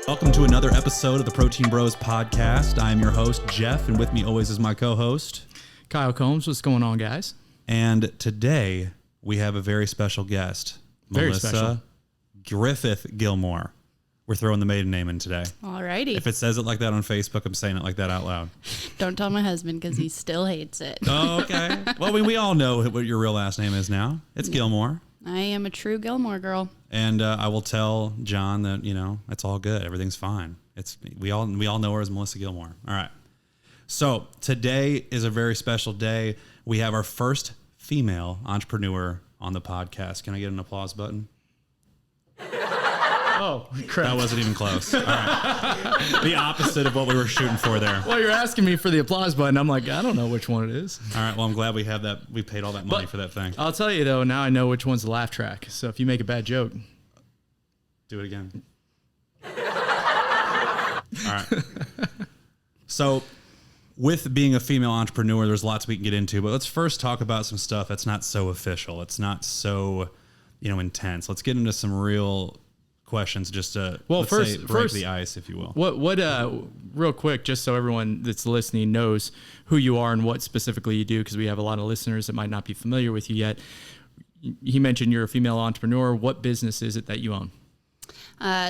Welcome to another episode of the Protein Bros podcast. I am your host, Jeff, and with me always is my co-host, Kyle Combs. What's going on, guys? And today we have a very special guest, Melissa Gilmore. We're throwing the maiden name in today. Alrighty. If it says it like that on Facebook, I'm saying it like that out loud. Don't tell my husband because he still hates it. Oh, okay. Well, we all know what your real last name is now. It's Gilmore. I am a true Gilmore girl. And I will tell John that, it's all good. Everything's fine. We all know her as Melissa Gilmore. All right. So today is a very special day. We have our first female entrepreneur on the podcast. Can I get an applause button? Oh, crap. That wasn't even close. All right. The opposite of what we were shooting for there. Well, you're asking me for the applause button. I'm like, I don't know which one it is. All right. Well, I'm glad we have that. We paid all that money for that thing. I'll tell you, though, now I know which one's the laugh track. So if you make a bad joke. Do it again. All right. So with being a female entrepreneur, there's lots we can get into, but let's first talk about some stuff that's not so official. It's not so, intense. Let's get into some real questions just to break the ice, if you will. What real quick, just so everyone that's listening knows who you are and what specifically you do, because we have a lot of listeners that might not be familiar with you yet. He mentioned you're a female entrepreneur. What business is it that you own?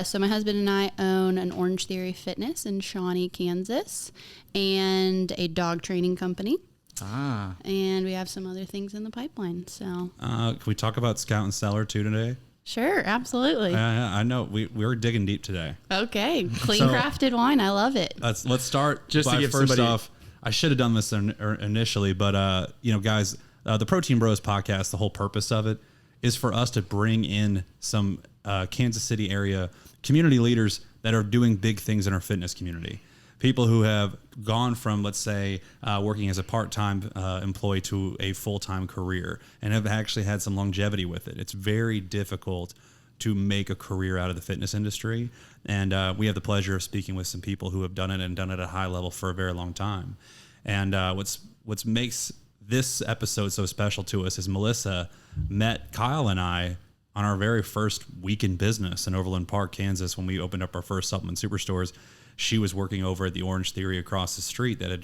So my husband and I own an Orangetheory Fitness in Shawnee, Kansas, and a dog training company. And we have some other things in the pipeline. So can we talk about Scout and Cellar too today? Sure, absolutely. I know we're digging deep today. Okay, clean crafted wine. I love it. Let's start just by to give first off. I should have done this initially, but guys, the Protein Bros podcast. The whole purpose of it is for us to bring in some Kansas City area community leaders that are doing big things in our fitness community. People who have gone from, let's say, working as a part-time employee to a full-time career and have actually had some longevity with it. It's very difficult to make a career out of the fitness industry. And we have the pleasure of speaking with some people who have done it and done it at a high level for a very long time. And what makes this episode so special to us is Melissa met Kyle and I on our very first week in business in Overland Park, Kansas, when we opened up our first supplement superstores. She was working over at the Orangetheory across the street that had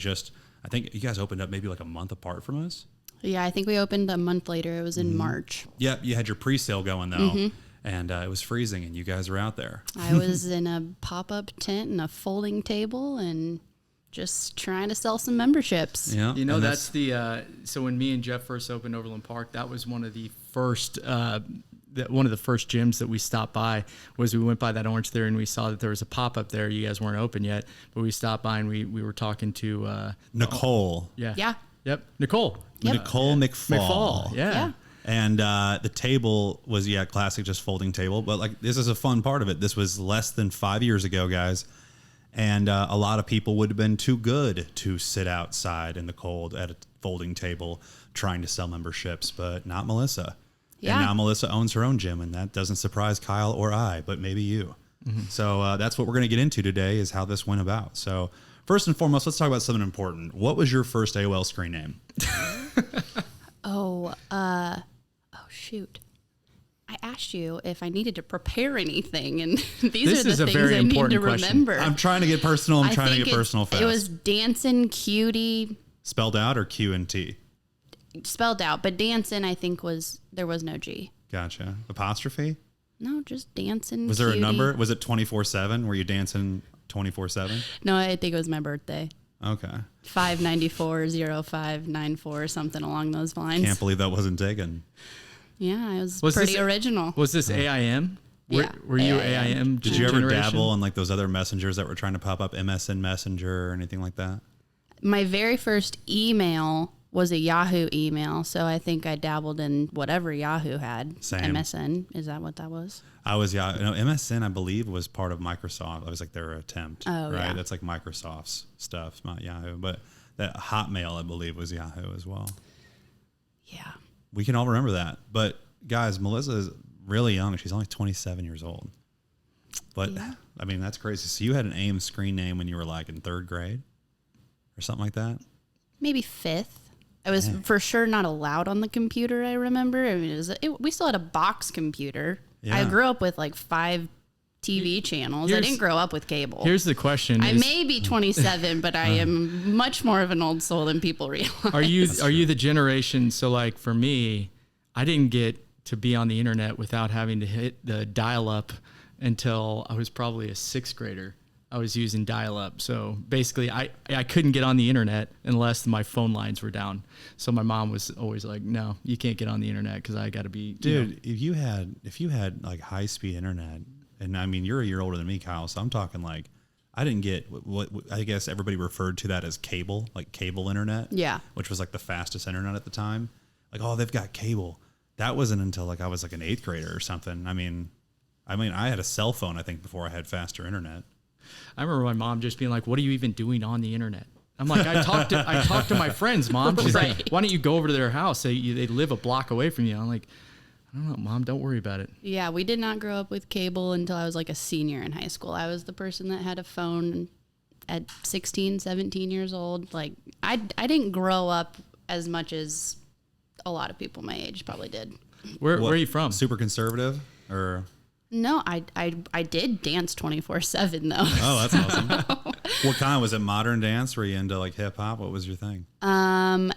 I think you guys opened up maybe like a month apart from us. Yeah, I think we opened a month later. It was in March. Yeah, you had your pre-sale going though, and it was freezing, and you guys were out there. I was in a pop-up tent and a folding table and just trying to sell some memberships. Yeah, that's the so when me and Jeff first opened Overland Park, that was one of the first gyms that we stopped by. Was we went by that Orangetheory and we saw that there was a pop-up there. You guys weren't open yet, but we stopped by and we were talking to Nicole. Yeah. Yep. Nicole. Yep. Nicole McFall. Yeah. And the table was classic, just folding table. But this is a fun part of it. This was less than 5 years ago, guys. And a lot of people would have been too good to sit outside in the cold at a folding table trying to sell memberships, but not Melissa. Yeah. And now Melissa owns her own gym, and that doesn't surprise Kyle or I, but maybe you. So that's what we're going to get into today is how this went about. So first and foremost, let's talk about something important. What was your first AOL screen name? Shoot. I asked you if I needed to prepare anything, and these This are the is a things very I need to important question. remember. I'm trying to get personal. I'm trying to get personal fast. It was Dancin' Cutie. Spelled out or Q and T? Spelled out, but Dancin' I think there was no G. Gotcha. Apostrophe? No, just Dancin' Was there Cutie. a number? Was it 24/7? Were you dancing 24/7? No, I think it was my birthday. Okay. 594-0594 or something along those lines. Can't believe that wasn't taken. Yeah, it was Was pretty this- original. Was this AIM? Yeah, Were you AIM. AIM? Did you ever generation? dabble in those other messengers that were trying to pop up, MSN Messenger or anything like that? My very first email was a Yahoo email, so I think I dabbled in whatever Yahoo had. Same. MSN, is that what that was? MSN, I believe, was part of Microsoft. It was their attempt. Oh, right? yeah. That's Microsoft's stuff, not Yahoo. But that Hotmail, I believe, was Yahoo as well. Yeah. We can all remember that. But guys, Melissa is really young. She's only 27 years old. But Yeah. I mean, that's crazy. So you had an AIM screen name when you were in third grade or something like that? Maybe fifth. I was for sure not allowed on the computer, I remember. I mean, we still had a box computer. Yeah. I grew up with 5 TV channels. I didn't grow up with cable. Here's the question. I may be 27, but I am much more of an old soul than people realize. Are you the generation? So like for me, I didn't get to be on the internet without having to hit the dial-up until I was probably a 6th grader. I was using dial-up. So basically I couldn't get on the internet unless my phone lines were down. So my mom was always like, no, you can't get on the internet because I got to be... Dude, if you had like high-speed internet, and I mean, you're a year older than me, Kyle, so I'm talking like, I didn't get what I guess everybody referred to that as cable, like cable internet. Yeah. Which was like the fastest internet at the time. Like, oh, they've got cable. That wasn't until like I was like an 8th grader or something. I mean, I had a cell phone, I think, before I had faster internet. I remember my mom just being like, what are you even doing on the internet? I'm like, I talked to my friends, Mom. She's like, why don't you go over to their house? They live a block away from you. I'm like, I don't know, Mom, don't worry about it. Yeah, we did not grow up with cable until I was like a senior in high school. I was the person that had a phone at 16, 17 years old. Like, I didn't grow up as much as a lot of people my age probably did. Where are you from? Super conservative or... No, I did dance 24/7 though. Oh, that's awesome. What kind? Was it modern dance? Were you into like hip hop? What was your thing?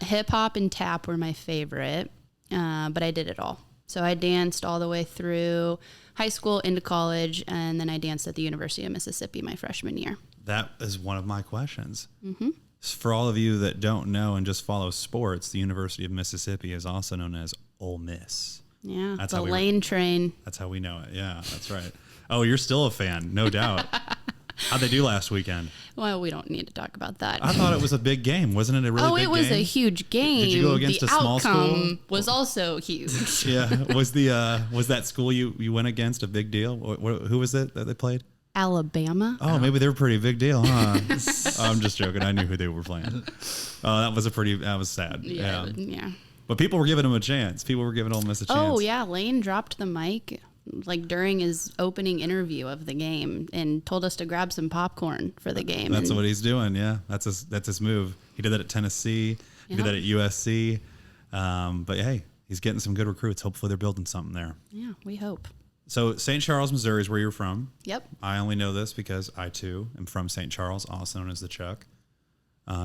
Hip hop and tap were my favorite, but I did it all. So I danced all the way through high school into college, and then I danced at the University of Mississippi my freshman year. That is one of my questions. Mm-hmm. For all of you that don't know and just follow sports, the University of Mississippi is also known as Ole Miss. Yeah, that's the lane train. That's how we know it. Yeah, that's right. Oh, you're still a fan, no doubt. How'd they do last weekend? Well, we don't need to talk about that. I thought it was a big game. Wasn't it a really big game? Oh, it was a huge game. Did you go against a small school? The outcome was also huge. Yeah. Was that school you went against a big deal? Who was it that they played? Alabama. Oh, maybe they were a pretty big deal, huh? I'm just joking. I knew who they were playing. That was sad. Yeah. But people were giving him a chance. People were giving Ole Miss a chance. Oh, yeah. Lane dropped the mic like during his opening interview of the game and told us to grab some popcorn for the game. That's what he's doing. Yeah. That's his move. He did that at Tennessee. He did that at USC. But hey, he's getting some good recruits. Hopefully they're building something there. Yeah, we hope. So St. Charles, Missouri is where you're from. Yep. I only know this because I too am from St. Charles, also known as the Chuck.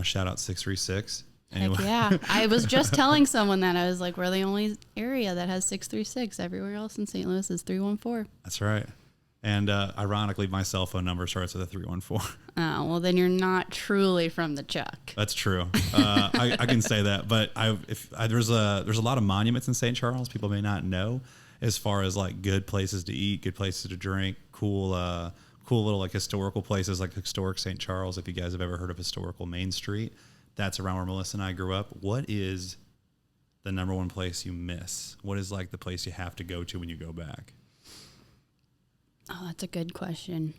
Shout out 636. Anyway. Heck yeah. I was just telling someone that. I was like, we're the only area that has 636. Everywhere else in St. Louis is 314. That's right. And ironically, my cell phone number starts with a 314. Oh, well, then you're not truly from the Chuck. That's true. I can say that. But there's a lot of monuments in St. Charles people may not know as far as like good places to eat, good places to drink, cool little like historical places like historic St. Charles. If you guys have ever heard of historical Main Street. That's around where Melissa and I grew up. What is the number one place you miss? What is like the place you have to go to when you go back? Oh, that's a good question.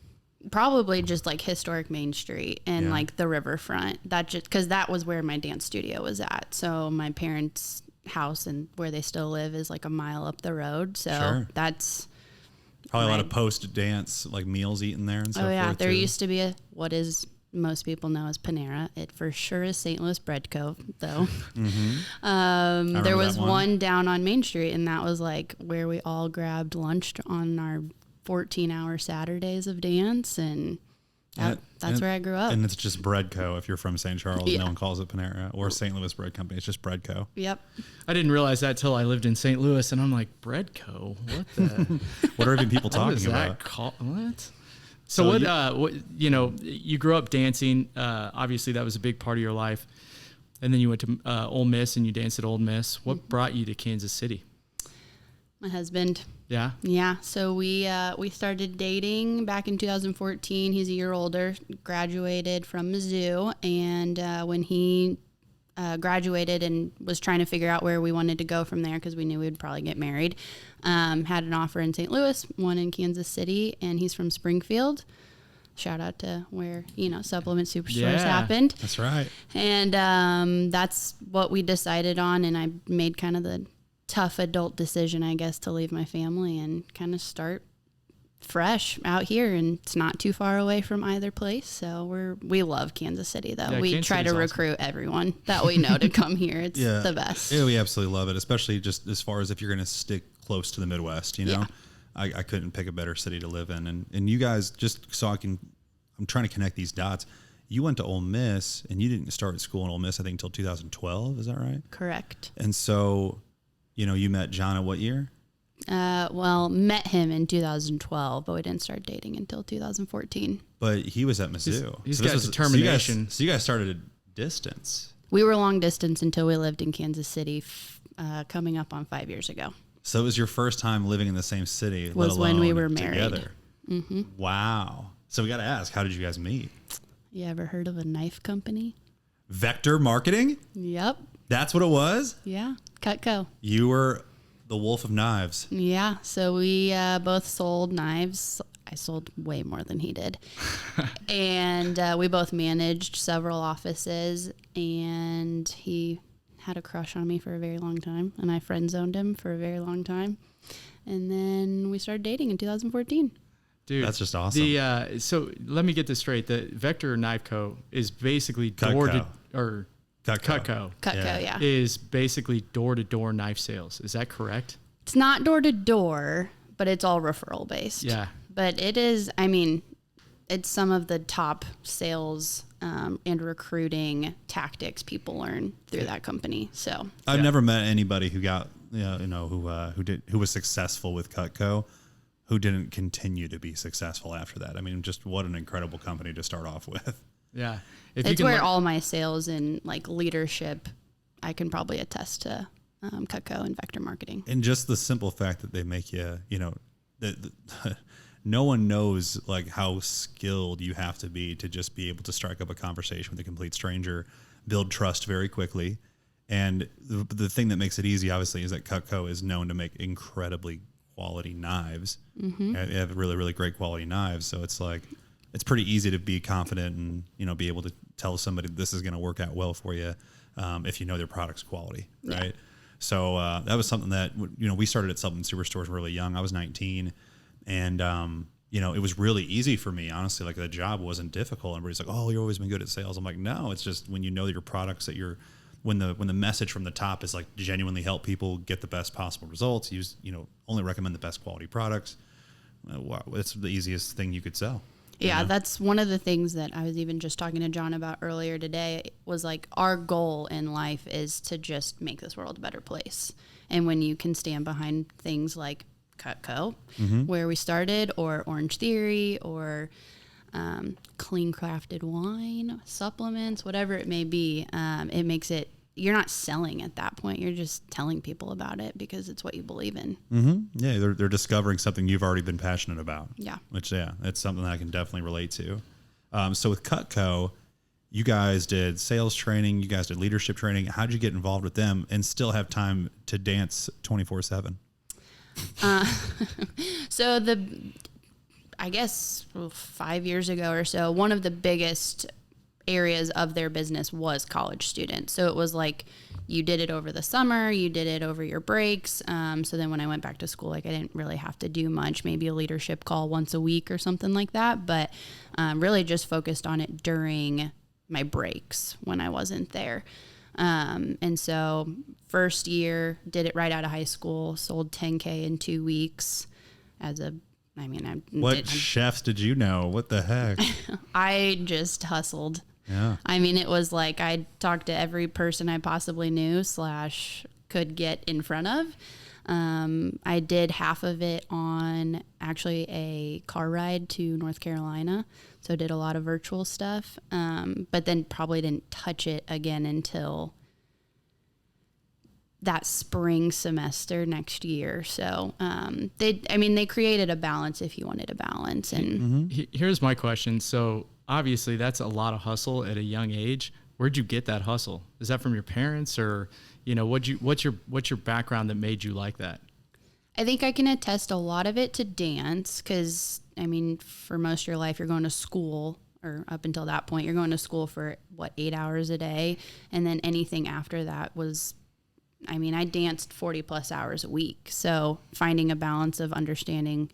Probably just like historic Main Street and like the riverfront. That just because that was where my dance studio was at. So my parents' house and where they still live is like a mile up the road. So that's probably a lot of post dance like meals eaten there and so forth. Oh yeah, there used to be what is most people know as Panera. It for sure is St. Louis Bread Co. though. Mm-hmm. There was one down on Main Street, and that was like where we all grabbed lunch on our 14-hour Saturdays of dance, and that's where I grew up. And it's just Bread Co. If you're from St. Charles, no one calls it Panera or St. Louis Bread Company. It's just Bread Co. Yep. I didn't realize that till I lived in St. Louis, and I'm like, Bread Co. What the? What are even people talking about? What? So you grew up dancing. Obviously, that was a big part of your life. And then you went to Ole Miss and you danced at Ole Miss. What brought you to Kansas City? My husband. Yeah? Yeah. So we started dating back in 2014. He's a year older, graduated from Mizzou. And when he graduated and was trying to figure out where we wanted to go from there because we knew we would probably get married, had an offer in St. Louis, one in Kansas City, and he's from Springfield. Shout out to where, Supplement Superstores happened. That's right. And that's what we decided on, and I made kind of the tough adult decision, I guess, to leave my family and kind of start fresh out here, and it's not too far away from either place. So we love Kansas City though. We try to recruit everyone that we know to come here. It's the best. Yeah, we absolutely love it, especially just as far as if you're going to stick close to the Midwest, I couldn't pick a better city to live in. And you guys, just so I'm trying to connect these dots. You went to Ole Miss, and you didn't start school in Ole Miss, I think, until 2012. Is that right? Correct. And so, you met John at what year? Well, met him in 2012, but we didn't start dating until 2014. But he was at Mizzou. He's got determination. So you guys started a distance. We were long distance until we lived in Kansas City, coming up on 5 years ago. So it was your first time living in the same city, Was let alone when we were married. together. Mm-hmm. Wow. So we got to ask, how did you guys meet? You ever heard of a knife company? Vector Marketing? Yep. That's what it was? Yeah. Cut Co. You were the wolf of knives. Yeah. So we both sold knives. I sold way more than he did. And we both managed several offices, and he had a crush on me for a very long time, and I friend zoned him for a very long time. And then we started dating in 2014. Dude, that's just awesome. So let me get this straight. The Vector Knife Co. is basically Cut Cutco. Cutco, yeah. Is basically door-to-door knife sales. Is that correct? It's not door-to-door, but it's all referral based. Yeah. But it is, it's some of the top sales and recruiting tactics people learn through that company. So I've never met anybody who got, who was successful with Cutco, who didn't continue to be successful after that. Just what an incredible company to start off with. Yeah. It's where all my sales and like leadership, I can probably attest to Cutco and Vector Marketing. And just the simple fact that they make you, no one knows like how skilled you have to be to just be able to strike up a conversation with a complete stranger, build trust very quickly. And the thing that makes it easy, obviously, is that Cutco is known to make incredibly quality knives. Mm-hmm. They have really, really great quality knives. So it's like, it's pretty easy to be confident and, be able to tell somebody this is going to work out well for you if you know their product's quality, right? Yeah. So that was something that, we started at Supplement Superstores really young. I was 19. And, it was really easy for me, honestly. Like, the job wasn't difficult. Everybody's like, oh, you've always been good at sales. I'm like, no, it's just when you know your products that when the message from the top is like genuinely help people get the best possible results, only recommend the best quality products. Wow, it's the easiest thing you could sell. Yeah, that's one of the things that I was even just talking to John about earlier today, was like, our goal in life is to just make this world a better place. And when you can stand behind things like Cutco, where we started, or Orangetheory, or clean crafted wine, supplements, whatever it may be, it makes it, you're not selling at that point. You're just telling people about it because it's what you believe in. Mm-hmm. Yeah, they're discovering something you've already been passionate about. Yeah. Which, it's something that I can definitely relate to. So with Cutco, you guys did sales training, you guys did leadership training. How did you get involved with them and still have time to dance 24/7? So I guess 5 years ago or so, one of the biggest areas of their business was college students. So it was like, you did it over the summer, you did it over your breaks. So then when I went back to school, like, I didn't really have to do much, maybe a leadership call once a week or something like that. But really just focused on it during my breaks when I wasn't there. And so first year, did it right out of high school, sold 10K in 2 weeks What chefs did you know? What the heck? I just hustled. Yeah. It was like, I talked to every person I possibly knew / could get in front of. I did half of it on actually a car ride to North Carolina. So did a lot of virtual stuff. But then probably didn't touch it again until that spring semester next year. So they created a balance if you wanted a balance. And here's my question. So obviously that's a lot of hustle at a young age. Where'd you get that hustle? Is that from your parents, or what's your background that made you like that? I think I can attest a lot of it to dance, because for most of your life you're going to school, or up until that point you're going to school for 8 hours a day, and then anything after that was, I danced 40 plus hours a week. So finding a balance of understanding,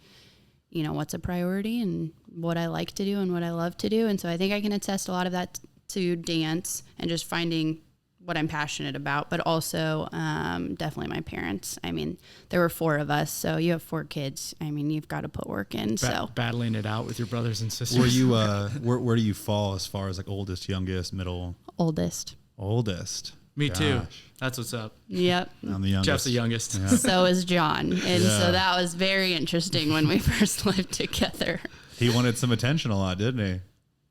what's a priority and what I like to do and what I love to do. And so I think I can attest a lot of that to dance, and just finding what I'm passionate about, but also definitely my parents. I mean, there were 4 of us, so you have 4 kids. I mean, you've got to put work in. So battling it out with your brothers and sisters. Were you where do you fall as far as like oldest, youngest, middle? Oldest. Me too. That's what's up. Yep. I'm the youngest. Jeff's the youngest. Yeah. So is John. And so that was very interesting when we first lived together. He wanted some attention a lot, didn't he?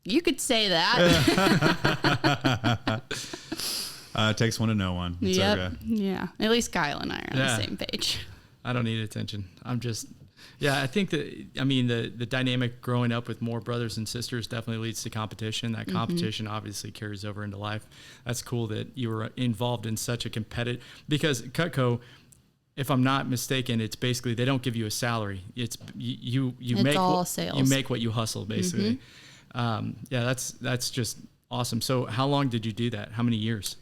You could say that. It takes one to know one. It's okay. Yeah. At least Kyle and I are on the same page. I don't need attention. I think that, I mean, the dynamic growing up with more brothers and sisters definitely leads to competition. That competition obviously carries over into life. That's cool that you were involved in such a competitive, because Cutco, if I'm not mistaken, it's basically, they don't give you a salary. It's you make all sales. You make what you hustle, basically. That's just awesome. So how long did you do that? How many years?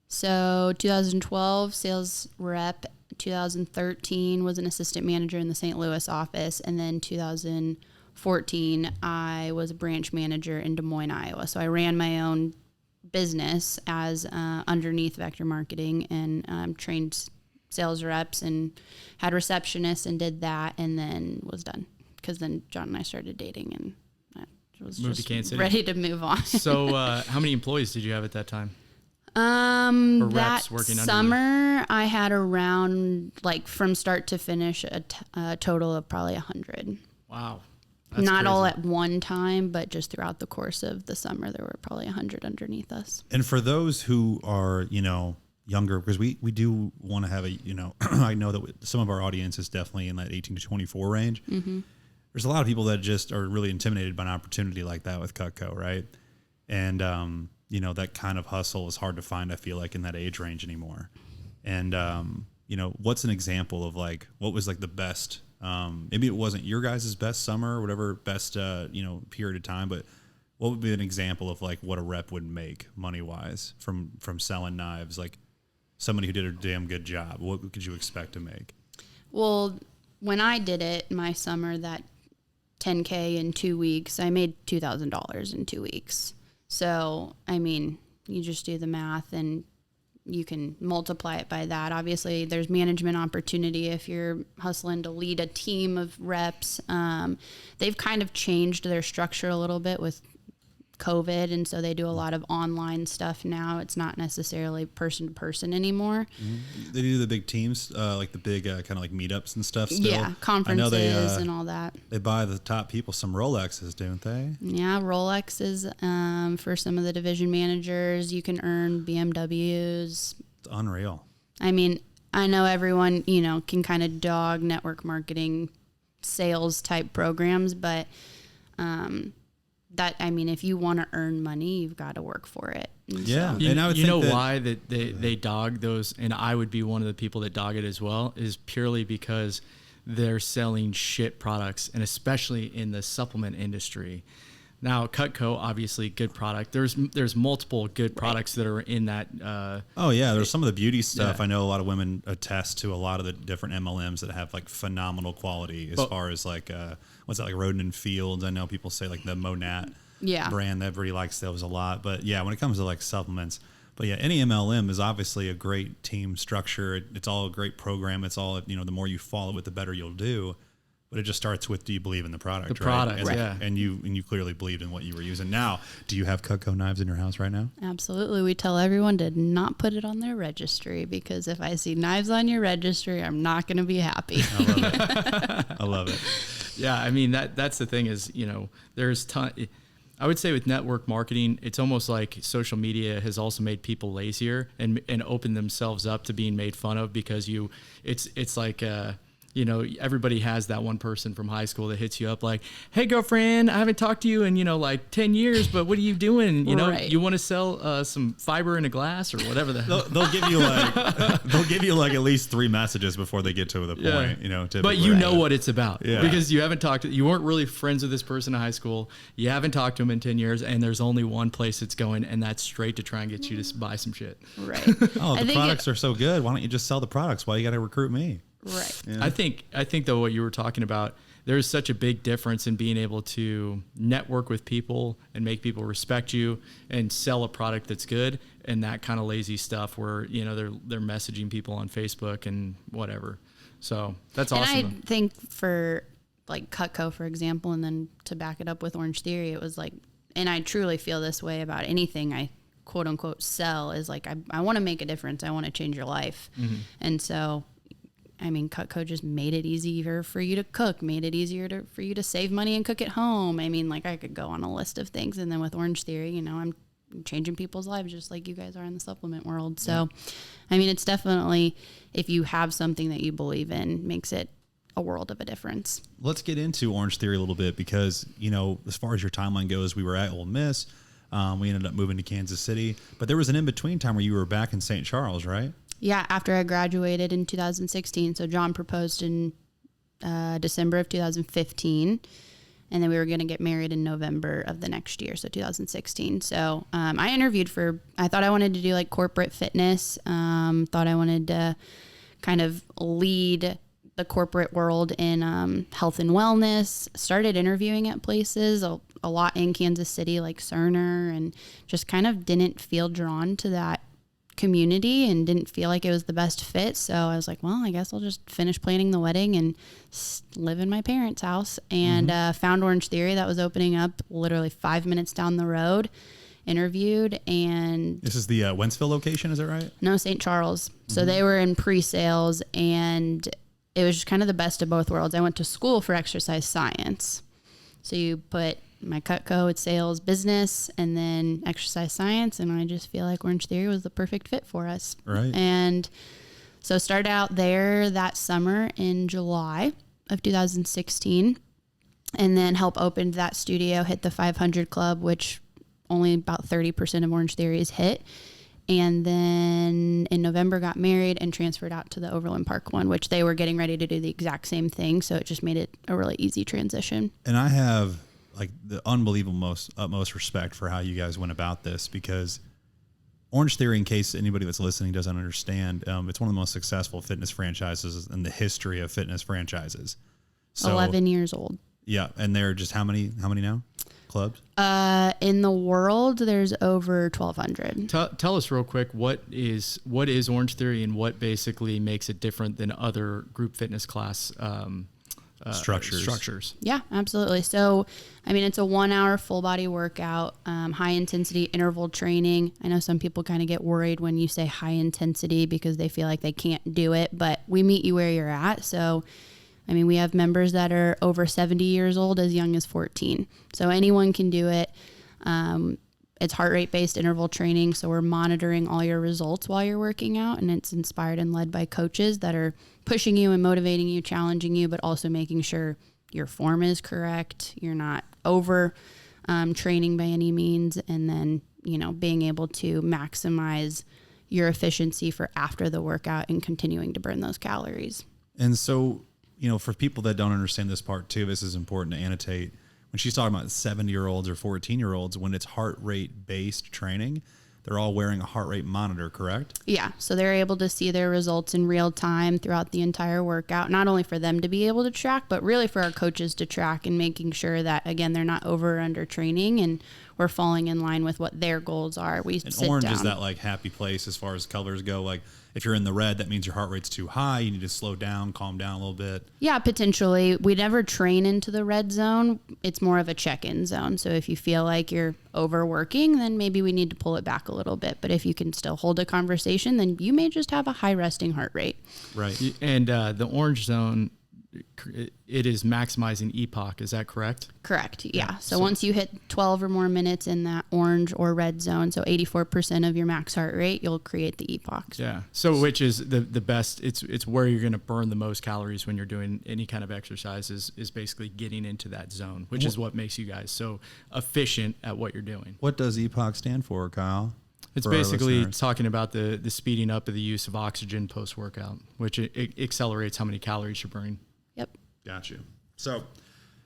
So 2012 sales rep, 2013 was an assistant manager in the St. Louis office, and then 2014 I was a branch manager in Des Moines, Iowa. So I ran my own business as underneath Vector Marketing, and trained sales reps and had receptionists and did that, and then was done because then John and I started dating and I was Moved just to Kansas City. ready to move on. So how many employees did you have at that time? That working summer I had around, like, from start to finish a total of probably 100. Wow. Not crazy. all at one time, but just throughout the course of the summer, there were probably 100 underneath us. And for those who are, younger, because we do want to have I know that some of our audience is definitely in that 18 to 24 range. Mm-hmm. There's a lot of people that just are really intimidated by an opportunity like that with Cutco, right? And, that kind of hustle is hard to find, I feel like, in that age range anymore. And, what's an example of, like, what was, like, the best, maybe it wasn't your guys' best summer or whatever, best, period of time, but what would be an example of, like, what a rep would make money-wise from selling knives? Like, somebody who did a damn good job, what could you expect to make? Well, when I did it, my summer, that 10K in 2 weeks, I made $2,000 in 2 weeks. So, I mean, you just do the math and you can multiply it by that. Obviously, there's management opportunity if you're hustling to lead a team of reps. They've kind of changed their structure a little bit with COVID, and so they do a lot of online stuff now. It's not necessarily person to person anymore. Mm-hmm. They do the big teams, like the big kind of like meetups and stuff still. Yeah, conferences I know and all that. They buy the top people some Rolexes, don't they? Yeah, Rolexes for some of the division managers. You can earn BMWs. It's unreal. I mean, I know everyone, can kind of dog network marketing sales type programs, but if you want to earn money, you've got to work for it. And yeah. You, and I would you think know why they dog those, and I would be one of the people that dog it as well, is purely because they're selling shit products, and especially in the supplement industry. Now, Cutco, obviously, good product. There's multiple good products that are in that. There's some of the beauty stuff. Yeah. I know a lot of women attest to a lot of the different MLMs that have like phenomenal quality as far as like what's that, like Roden and Fields. I know people say like the Monat brand, that everybody likes those a lot. But yeah, when it comes to like supplements, but yeah, any MLM is obviously a great team structure. It's all a great program. It's all, the more you follow it, the better you'll do. But it just starts with, do you believe in the product? The product, right? yeah. And you clearly believed in what you were using. Now, do you have Cutco knives in your house right now? Absolutely. We tell everyone to not put it on their registry, because if I see knives on your registry, I'm not going to be happy. I love it. I love it. Yeah, I mean, that's the thing is, there's I would say with network marketing, it's almost like social media has also made people lazier and opened themselves up to being made fun of, because it's like everybody has that one person from high school that hits you up like, hey, girlfriend, I haven't talked to you in, like 10 years, but what are you doing? Right. You want to sell some fiber in a glass or whatever the hell. They'll give you like at least 3 messages before they get to the point, typically. But you know what it's about, yeah. Because you weren't really friends with this person in high school. You haven't talked to him in 10 years, and there's only one place it's going, and that's straight to try and get you to buy some shit. Right. Oh, the products are so good. Why don't you just sell the products? Why you got to recruit me? Right. Yeah. I think though, what you were talking about, there's such a big difference in being able to network with people and make people respect you and sell a product that's good, and that kind of lazy stuff where, you know, they're messaging people on Facebook and whatever. So that's awesome. And I think for like Kife Co, for example, and then to back it up with Orangetheory, it was like, and I truly feel this way about anything I quote unquote sell, is like, I want to make a difference. I want to change your life. Mm-hmm. And so, I mean, Kife Co just made it easier for you to cook, made it easier for you to save money and cook at home. I mean, like, I could go on a list of things. And then with Orangetheory, you know, I'm changing people's lives just like you guys are in the supplement world. So, I mean, it's definitely, if you have something that you believe in, makes it a world of a difference. Let's get into Orangetheory a little bit because, you know, as far as your timeline goes, we were at Ole Miss. We ended up moving to Kansas City, but there was an in-between time where you were back in St. Charles, right? Yeah, after I graduated in 2016. So John proposed in December of 2015, and then we were going to get married in November of the next year, so 2016. So I interviewed I thought I wanted to do like corporate fitness, thought I wanted to kind of lead the corporate world in health and wellness, started interviewing at places, a lot in Kansas City, like Cerner, and just kind of didn't feel drawn to that community and didn't feel like it was the best fit. So I was like, well, I guess I'll just finish planning the wedding and live in my parents' house, and found Orangetheory that was opening up literally 5 minutes down the road. Interviewed, and this is the Wentzville location, is that right? No, St. Charles. So they were in pre-sales, and it was just kind of the best of both worlds. I went to school for exercise science. So you put my Kife Co, it's sales, business, and then exercise science. And I just feel like Orangetheory was the perfect fit for us. Right. And so started out there that summer in July of 2016, and then helped open that studio, hit the 500 club, which only about 30% of Orangetheory is hit. And then in November got married and transferred out to the Overland Park one, which they were getting ready to do the exact same thing. So it just made it a really easy transition. And I have like the unbelievable utmost respect for how you guys went about this, because Orangetheory, in case anybody that's listening doesn't understand, it's one of the most successful fitness franchises in the history of fitness franchises. So, 11 years old. Yeah. And they're just how many now? Clubs? In the world, there's over 1,200. Tell us real quick, what is Orangetheory, and what basically makes it different than other group fitness class structures? Yeah, absolutely. So, I mean, it's a 1 hour full body workout, high intensity interval training. I know some people kind of get worried when you say high intensity because they feel like they can't do it, but we meet you where you're at. So, I mean, we have members that are over 70 years old, as young as 14. So anyone can do it. It's heart rate based interval training. So we're monitoring all your results while you're working out, and it's inspired and led by coaches that are pushing you and motivating you, challenging you, but also making sure your form is correct. You're not over training by any means. And then, you know, being able to maximize your efficiency for after the workout and continuing to burn those calories. And so, you know, for people that don't understand this part too, this is important to annotate. When she's talking about 70-year-olds or 14-year-olds, when it's heart rate based training, they're all wearing a heart rate monitor, correct? Yeah. So they're able to see their results in real time throughout the entire workout, not only for them to be able to track, but really for our coaches to track, and making sure that, again, they're not over or under training, and we're falling in line with what their goals are. And orange is that like happy place as far as colors go. Like if you're in the red, that means your heart rate's too high. You need to slow down, calm down a little bit. Yeah, potentially. We never train into the red zone. It's more of a check-in zone. So if you feel like you're overworking, then maybe we need to pull it back a little bit. But if you can still hold a conversation, then you may just have a high resting heart rate. Right. And the orange zone, it is maximizing EPOC. Is that correct? Correct. Yeah. So once you hit 12 or more minutes in that orange or red zone, so 84% of your max heart rate, you'll create the EPOC. Yeah. So which is the best, it's where you're going to burn the most calories when you're doing any kind of exercise, is basically getting into that zone, which is what makes you guys so efficient at what you're doing. What does EPOC stand for, Kyle? It's basically talking about the speeding up of the use of oxygen post-workout, which it accelerates how many calories you're burning. Yep. Got you. So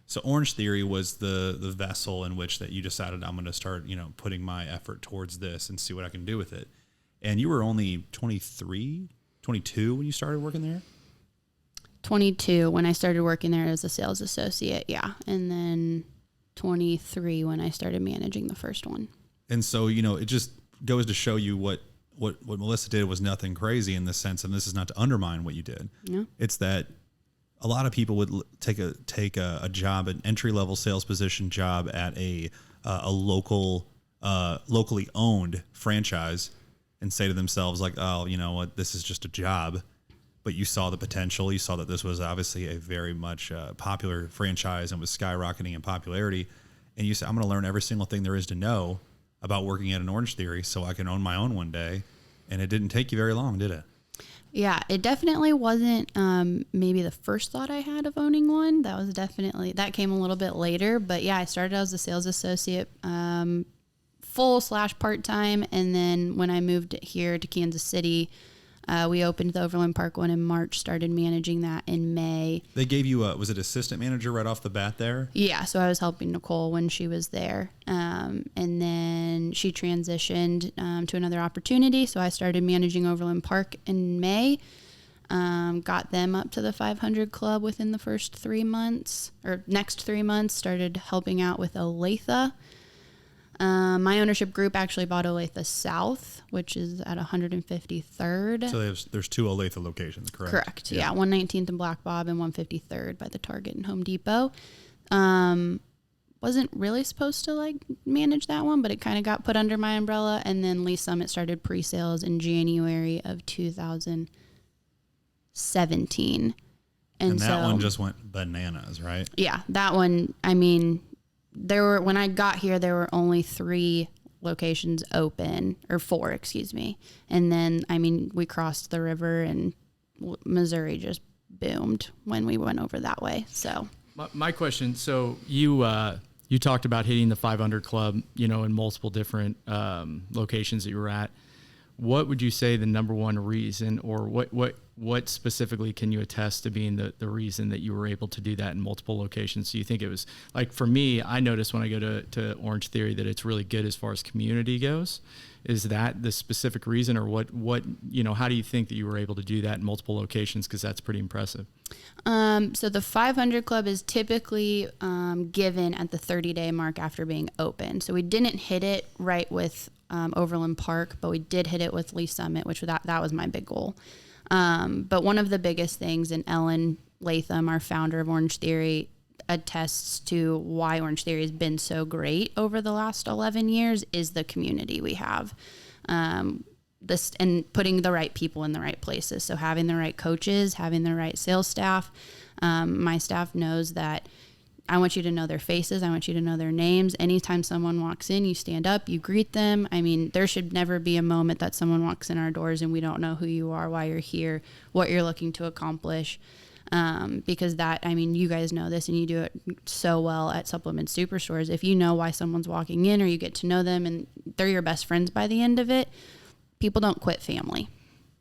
Orangetheory was the vessel in which that you decided, I'm going to start, you know, putting my effort towards this and see what I can do with it. And you were only 23, 22 when you started working there? 22 when I started working there as a sales associate. Yeah. And then 23 when I started managing the first one. And so, it just goes to show you what Melissa did was nothing crazy in this sense. And this is not to undermine what you did. Yeah. It's that a lot of people would take a job, an entry-level sales position job at a local, locally owned franchise and say to themselves like, oh, you know what, this is just a job. But you saw the potential. You saw that this was obviously a very much popular franchise and was skyrocketing in popularity. And you said, I'm going to learn every single thing there is to know about working at an Orangetheory so I can own my own one day. And it didn't take you very long, did it? Yeah, it definitely wasn't maybe the first thought I had of owning one. That came a little bit later. But yeah, I started as a sales associate, full/part-time. And then when I moved here to Kansas City, we opened the Overland Park one in March, started managing that in May. They gave you was it assistant manager right off the bat there? Yeah, so I was helping Nicole when she was there. And then she transitioned to another opportunity. So I started managing Overland Park in May. Got them up to the 500 club within the first 3 months, or next 3 months, started helping out with Olathe. My ownership group actually bought Olathe South, which is at 153rd. So there's 2 Olathe locations, correct? Correct. Yeah, 119th and Black Bob and 153rd by the Target and Home Depot. Wasn't really supposed to manage that one, but it kind of got put under my umbrella. And then Lee Summit started pre-sales in January of 2017. And that one just went bananas, right? Yeah, that one, when I got here, there were only 3 locations open, or 4, excuse me. And then, we crossed the river and Missouri just boomed when we went over that way. So my question, so you talked about hitting the 500 club, in multiple different locations that you were at. What would you say the number one reason, or what specifically can you attest to being the reason that you were able to do that in multiple locations? Do you think it was, for me, I noticed when I go to Orangetheory that it's really good as far as community goes. Is that the specific reason, or what how do you think that you were able to do that in multiple locations? Because that's pretty impressive. So the 500 club is typically given at the 30-day mark after being open. So we didn't hit it right with Overland Park, but we did hit it with Lee Summit, which that was my big goal. But one of the biggest things, and Ellen Latham, our founder of Orangetheory, attests to why Orangetheory has been so great over the last 11 years, is the community we have. This and putting the right people in the right places. So having the right coaches, having the right sales staff. My staff knows that I want you to know their faces. I want you to know their names. Anytime someone walks in, you stand up, you greet them. There should never be a moment that someone walks in our doors and we don't know who you are, why you're here, what you're looking to accomplish. Because you guys know this and you do it so well at Supplement Superstores. If you know why someone's walking in, or you get to know them and they're your best friends by the end of it, people don't quit family.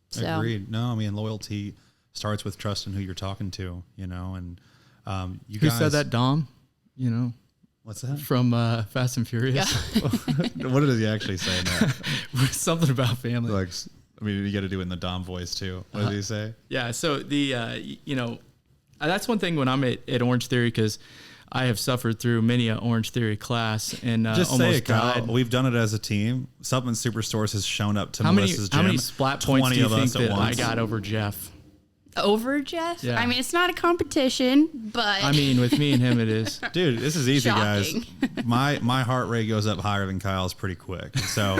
So. Agreed. No, loyalty starts with trust in who you're talking to, and you Who guys said that, Dom? What's that? From Fast and Furious. Yeah. What did he actually say in that? Something about family. You got to do it in the Dom voice too. What did he say? Yeah. So that's one thing when I'm at Orangetheory, because I have suffered through many an Orangetheory class and just almost say it, Kyle. died. We've done it as a team. Supplement Superstores has shown up to Melissa's gym. How many splat points do you think that I got over Jeff? Over Jeff? Yeah. It's not a competition, but with me and him it is. Dude, this is easy, Shocking. guys. My heart rate goes up higher than Kyle's pretty quick. So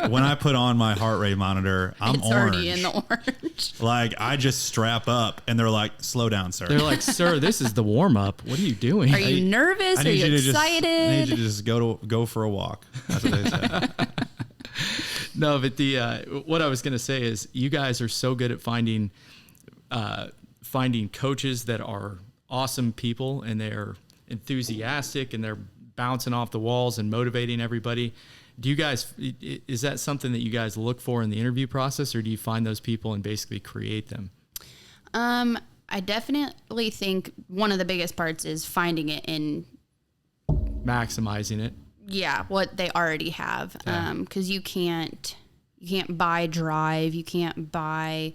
when I put on my heart rate monitor, I'm it's orange. already in the orange. I just strap up and they're like, slow down, sir. They're like, sir, this is the warm up. What are you doing? Are you nervous? Are you excited? I need you to just go for a walk. That's what they say. No, but what I was going to say is you guys are so good at finding coaches that are awesome people and they're enthusiastic and they're bouncing off the walls and motivating everybody. Do you guys, is that something that you guys look for in the interview process, or do you find those people and basically create them? I definitely think one of the biggest parts is finding it in maximizing it. Yeah, what they already have. Yeah. 'Cause you can't buy drive, you can't buy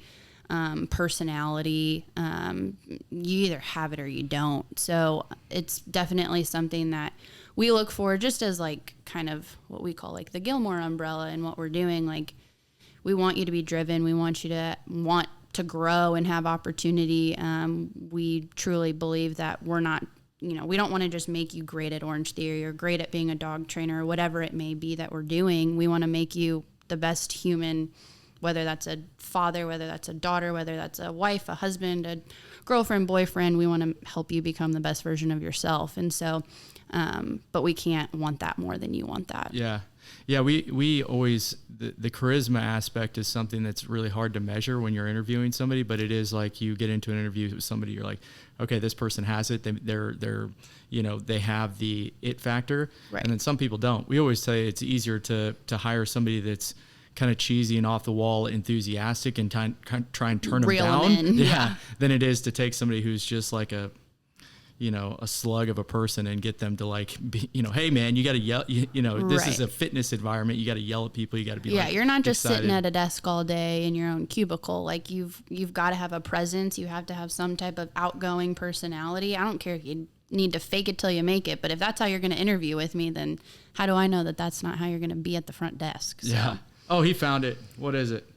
personality. You either have it or you don't. So it's definitely something that we look for, just as like kind of what we call like the Gilmore umbrella and what we're doing. Like, we want you to be driven. We want you to want to grow and have opportunity. We truly believe that we're not, we don't want to just make you great at Orangetheory or great at being a dog trainer or whatever it may be that we're doing. We want to make you the best human, whether that's a father, whether that's a daughter, whether that's a wife, a husband, a girlfriend, boyfriend. We want to help you become the best version of yourself. And so, but we can't want that more than you want that. Yeah. Yeah, we always, the charisma aspect is something that's really hard to measure when you're interviewing somebody, but it is like you get into an interview with somebody, you're like, okay, this person has it. They're they have the it factor. Right. And then some people don't. We always say it's easier to hire somebody that's kind of cheesy and off the wall, enthusiastic, and try and turn them Reel down. them in. Yeah. Than it is to take somebody who's just like a slug of a person and get them to like be, hey man, you got to yell, this is a fitness environment. You got to yell at people. You got to be you're not just excited. sitting at a desk all day in your own cubicle. Like, you've got to have a presence. You have to have some type of outgoing personality. I don't care if you need to fake it till you make it, but if that's how you're going to interview with me, then how do I know that that's not how you're going to be at the front desk? So. Yeah. Oh, he found it. What is it?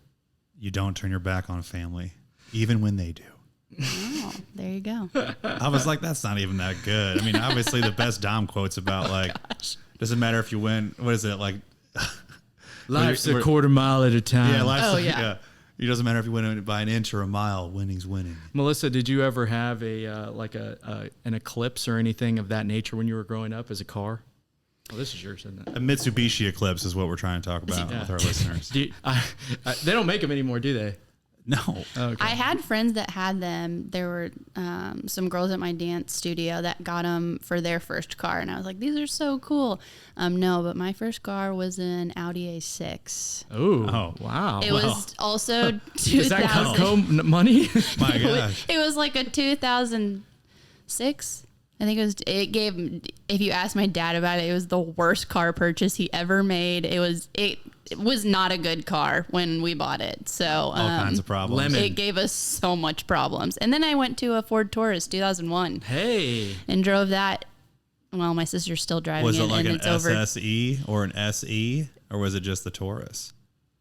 You don't turn your back on family, even when they do. Oh, there you go. I was like, that's not even that good. I mean, obviously the best Dom quote's about like, doesn't matter if you win. What is it like? Life's a quarter mile at a time. Yeah, life's yeah. It doesn't matter if you win by an inch or a mile. Winning's winning. Melissa, did you ever have an Eclipse or anything of that nature when you were growing up as a car? Oh, this is yours, isn't it? A Mitsubishi Eclipse is what we're trying to talk about with our listeners. They don't make them anymore, do they? No. Okay. I had friends that had them. There were some girls at my dance studio that got them for their first car, and I was like, "These are so cool." No, but my first car was an Audi A6. Oh, wow! It was also 2000. Is that Cutco money? My gosh. It was like a 2006. I think it gave, if you ask my dad about it, it was the worst car purchase he ever made. It was not a good car when we bought it. So All kinds of problems. It gave us so much problems. And then I went to a Ford Taurus 2001. Hey. And drove that. Well, my sister's still driving Was it like and an it's over. SSE or an SE, or was it just the Taurus?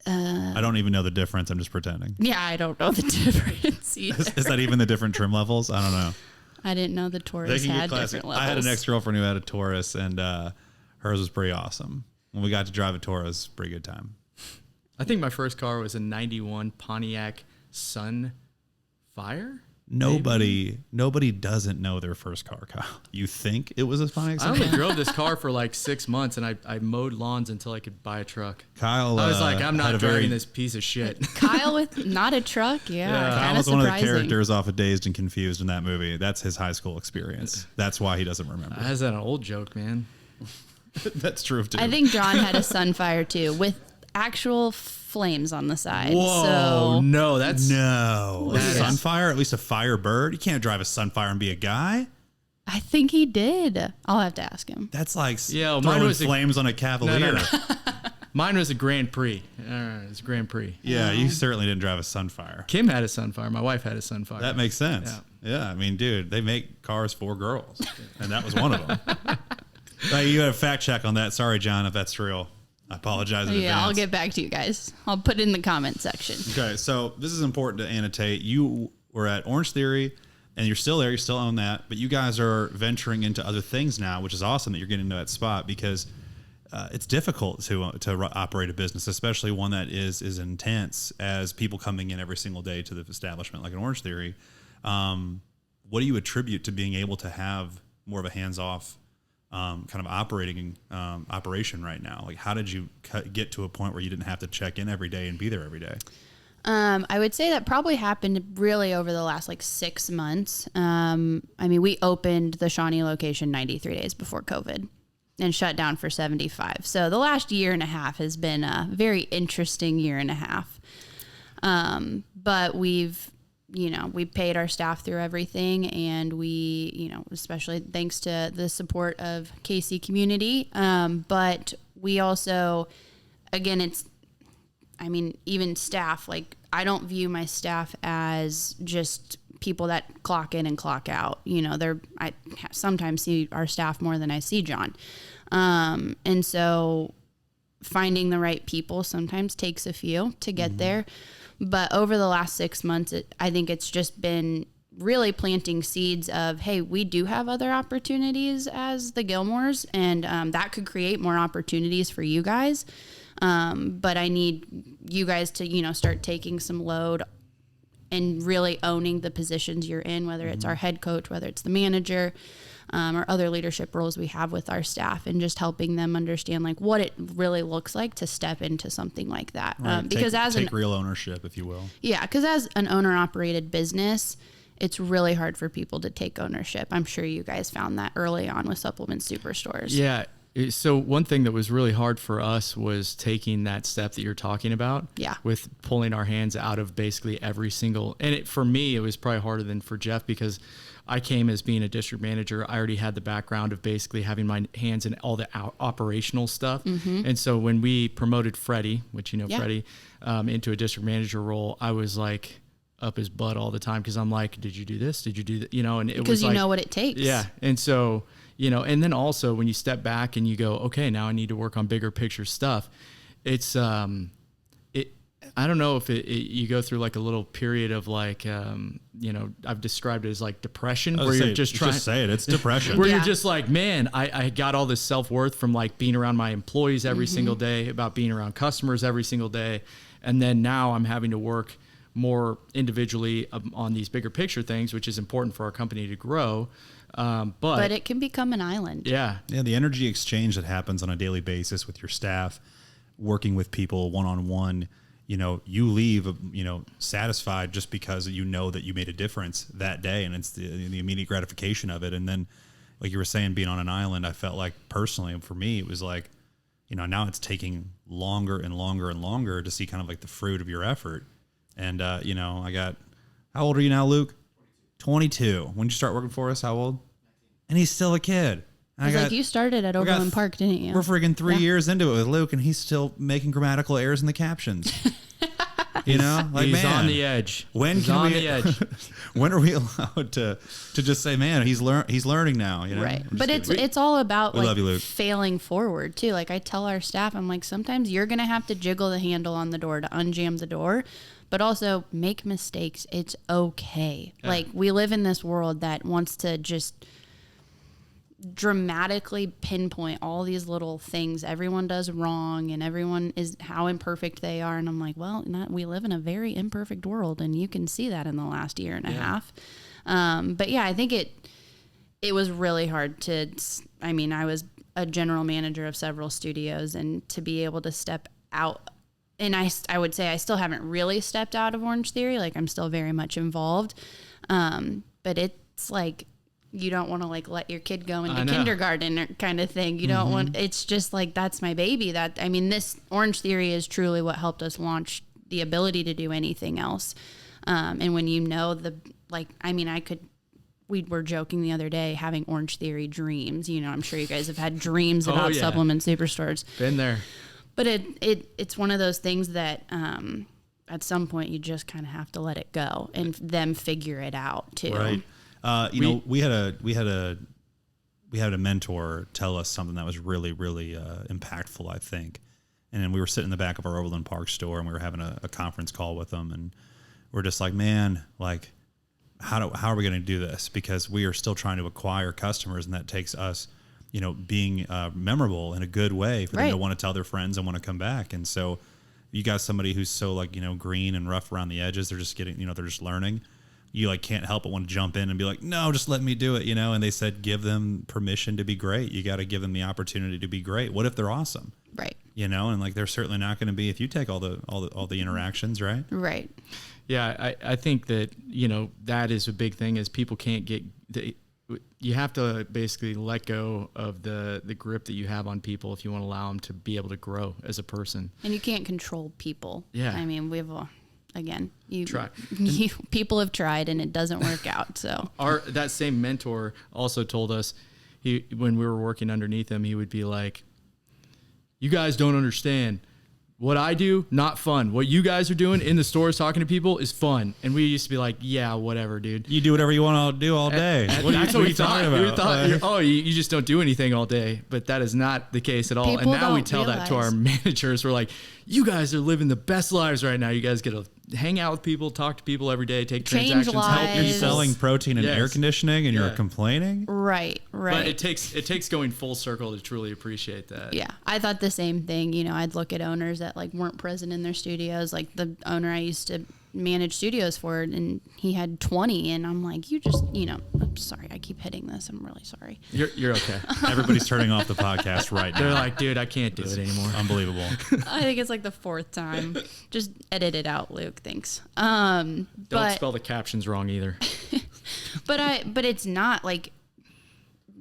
I don't even know the difference. I'm just pretending. Yeah, I don't know the difference either. Is that even the different trim levels? I don't know. I didn't know the Taurus had different levels. I had an ex-girlfriend who had a Taurus, and hers was pretty awesome. When we got to drive a Taurus, pretty good time. I think my first car was a 91 Pontiac Sunfire. Nobody doesn't know their first car, Kyle. You think it was a Pontiac I only Sunfire? drove this car for like 6 months, and I mowed lawns until I could buy a truck. Kyle, I was like, I'm not driving very, this piece of shit. Kyle with not a truck, Yeah. Kyle kind of was one of the surprising. characters off of Dazed and Confused in that movie. That's his high school experience. That's why he doesn't remember. That's an old joke, man. That's true too. I think John had a Sunfire too, with actual flames on the side. Whoa, So no, that's no, a Yes. Sunfire, at least a Firebird. You can't drive a Sunfire and be a guy. I think he did. I'll have to ask him. That's like Yeah, well, throwing mine was flames on a Cavalier. No. Mine was a Grand Prix. It's a Grand Prix. Yeah, you certainly didn't drive a Sunfire. Kim had a Sunfire. My wife had a Sunfire. That makes sense. Yeah, I mean, dude, they make cars for girls, and that was one of them. You got a fact check on that. Sorry, John, if that's real. I apologize in Yeah, advance. I'll get back to you guys. I'll put it in the comment section. Okay, so this is important to annotate. You were at Orangetheory, and you're still there. You still own that, but you guys are venturing into other things now, which is awesome that you're getting into that spot because it's difficult to operate a business, especially one that is intense as people coming in every single day to the establishment like an Orangetheory. What do you attribute to being able to have more of a hands-off kind of operation right now? Like, how did you get to a point where you didn't have to check in every day and be there every day? I would say that probably happened really over the last 6 months. I mean, we opened the Shawnee location 93 days before COVID and shut down for 75. So the last year and a half has been a very interesting year and a half. But we've paid our staff through everything, and we, especially thanks to the support of KC community. But we also, again, I mean, even staff, like I don't view my staff as just people that clock in and clock out. You know, I sometimes see our staff more than I see John. And so finding the right people sometimes takes a few to get there. But over the last 6 months, I think it's just been really planting seeds of, hey, we do have other opportunities as the Gilmores, and that could create more opportunities for you guys. But I need you guys to, you know, start taking some load and really owning the positions you're in, whether it's our head coach, whether it's the manager, or other leadership roles we have with our staff, and just helping them understand like what it really looks like to step into something like that. Right. Because take real ownership, if you will. Yeah, because as an owner operated business, it's really hard for people to take ownership. I'm sure you guys found that early on with Supplement Superstores. Yeah. So one thing that was really hard for us was taking that step that you're talking about. Yeah. With pulling our hands out of basically every single, and for me, it was probably harder than for Jeff, because I came as being a district manager. I already had the background of basically having my hands in all the operational stuff. And so when we promoted Freddie, which, you know, Freddie, into a district manager role, I was like up his butt all the time. Cause I'm like, did you do this? Did you do that? You know, and it was like, you know what it takes. Yeah. And so, you know, and then also when you step back and you go, okay, now I need to work on bigger picture stuff. It's, I don't know if you go through like a little period of like, you know, I've described it as like depression, where you're just trying to say it. It's depression. where you're just like, man, I got all this self-worth from like being around my employees every single day, about being around customers every single day. And then now I'm having to work more individually on these bigger picture things, which is important for our company to grow. But it can become an island. Yeah. The energy exchange that happens on a daily basis with your staff, working with people one-on-one, you know, you leave, you know, satisfied just because you know that you made a difference that day, and it's the immediate gratification of it. And then, like you were saying, being on an island, I felt like personally, for me, it was like, you know, now it's taking longer and longer and longer to see kind of like the fruit of your effort. And, you know, how old are you now, Luke? 22. When did you start working for us? How old? And he's still a kid. It's like you started at Overland Park, didn't you? We're freaking 3 years into it with Luke, and he's still making grammatical errors in the captions. You know, like, he's man, on the edge. When are we allowed to just say, man, he's learning now? You know, right? But it's all about love you, Luke, failing forward too. Like I tell our staff, I'm like, sometimes you're gonna have to jiggle the handle on the door to unjam the door, but also make mistakes. It's okay. Yeah. Like we live in this world that wants to just dramatically pinpoint all these little things everyone does wrong, and everyone is how imperfect they are. And I'm like, well, we live in a very imperfect world, and you can see that in the last year and a half. But yeah, I think it was really hard I was a general manager of several studios, and to be able to step out, and I would say I still haven't really stepped out of Orangetheory. Like I'm still very much involved. But it's like, you don't want to like let your kid go into kindergarten or kind of thing. You don't want, it's just like, that's my baby. This Orangetheory is truly what helped us launch the ability to do anything else. And when you know we were joking the other day, having Orangetheory dreams, you know, I'm sure you guys have had dreams about Supplement Superstores. Been there. But it's one of those things that, at some point you just kind of have to let it go and them figure it out too. Right. We had a mentor tell us something that was really, really impactful, I think. And then we were sitting in the back of our Overland Park store, and we were having a conference call with them, and we're just like, man, like, how are we going to do this? Because we are still trying to acquire customers, and that takes us, you know, being memorable in a good way for them to want to tell their friends and want to come back. And so you got somebody who's so like, you know, green and rough around the edges. They're just getting, you know, they're just learning. You like can't help but want to jump in and be like, no, just let me do it, you know? And they said, give them permission to be great. You got to give them the opportunity to be great. What if they're awesome? Right. You know, and like, they're certainly not going to be if you take all the interactions, right? Right. Yeah. I think that, you know, that is a big thing, is people can't you have to basically let go of the grip that you have on people if you want to allow them to be able to grow as a person. And you can't control people. Yeah. I mean, people have tried and it doesn't work out. So that same mentor also told us, when we were working underneath him, he would be like, you guys don't understand. what I do, not fun. What you guys are doing in the stores talking to people is fun. And we used to be like, yeah, whatever, dude. You do whatever you want to do all day. That's what we thought. We thought, you just don't do anything all day. But that is not the case at all. People and now we don't tell that to our managers. We're like, you guys are living the best lives right now. You guys get to hang out with people, talk to people every day, take transactions, help people. You're selling protein and air conditioning and you're complaining? Right. But it takes going full circle to truly appreciate that. Yeah. I thought the same thing. You know, I'd look at owners that like weren't present in their studios. Like the owner I used to manage studios for, and he had 20, and I'm like, you just, I'm sorry, I keep hitting this. I'm really sorry. You're okay. Everybody's turning off the podcast right now. They're like, dude, I can't do it anymore. Unbelievable. I think it's like the 4th time. Just edit it out, Luke. Thanks. Don't spell the captions wrong either. But it's not like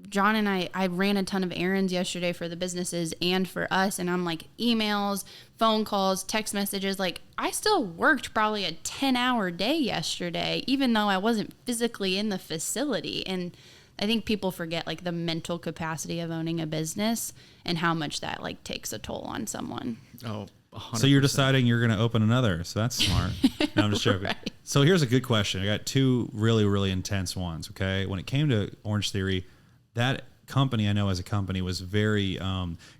John and I ran a ton of errands yesterday for the businesses and for us. And I'm like emails, phone calls, text messages. Like I still worked probably a 10-hour day yesterday, even though I wasn't physically in the facility. And I think people forget like the mental capacity of owning a business and how much that like takes a toll on someone. Oh, 100%. So you're deciding you're going to open another. So that's smart. No, I'm just joking. Right. So here's a good question. I got 2 really, really intense ones. Okay. When it came to Orangetheory, that company, I know as a company, was very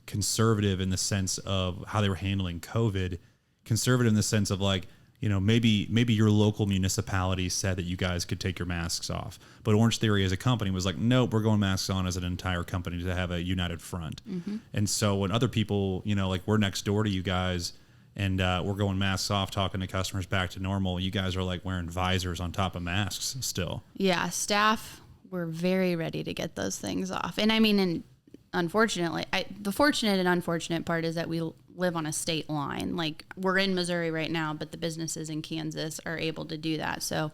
conservative in the sense of how they were handling COVID. Conservative in the sense of like, maybe your local municipality said that you guys could take your masks off. But Orangetheory as a company was like, nope, we're going masks on as an entire company to have a united front. Mm-hmm. And so when other people, like we're next door to you guys and we're going masks off, talking to customers back to normal, you guys are like wearing visors on top of masks still. Yeah, staff were very ready to get those things off. And I mean, and unfortunately, the fortunate and unfortunate part is that we live on a state line. Like we're in Missouri right now, but the businesses in Kansas are able to do that. So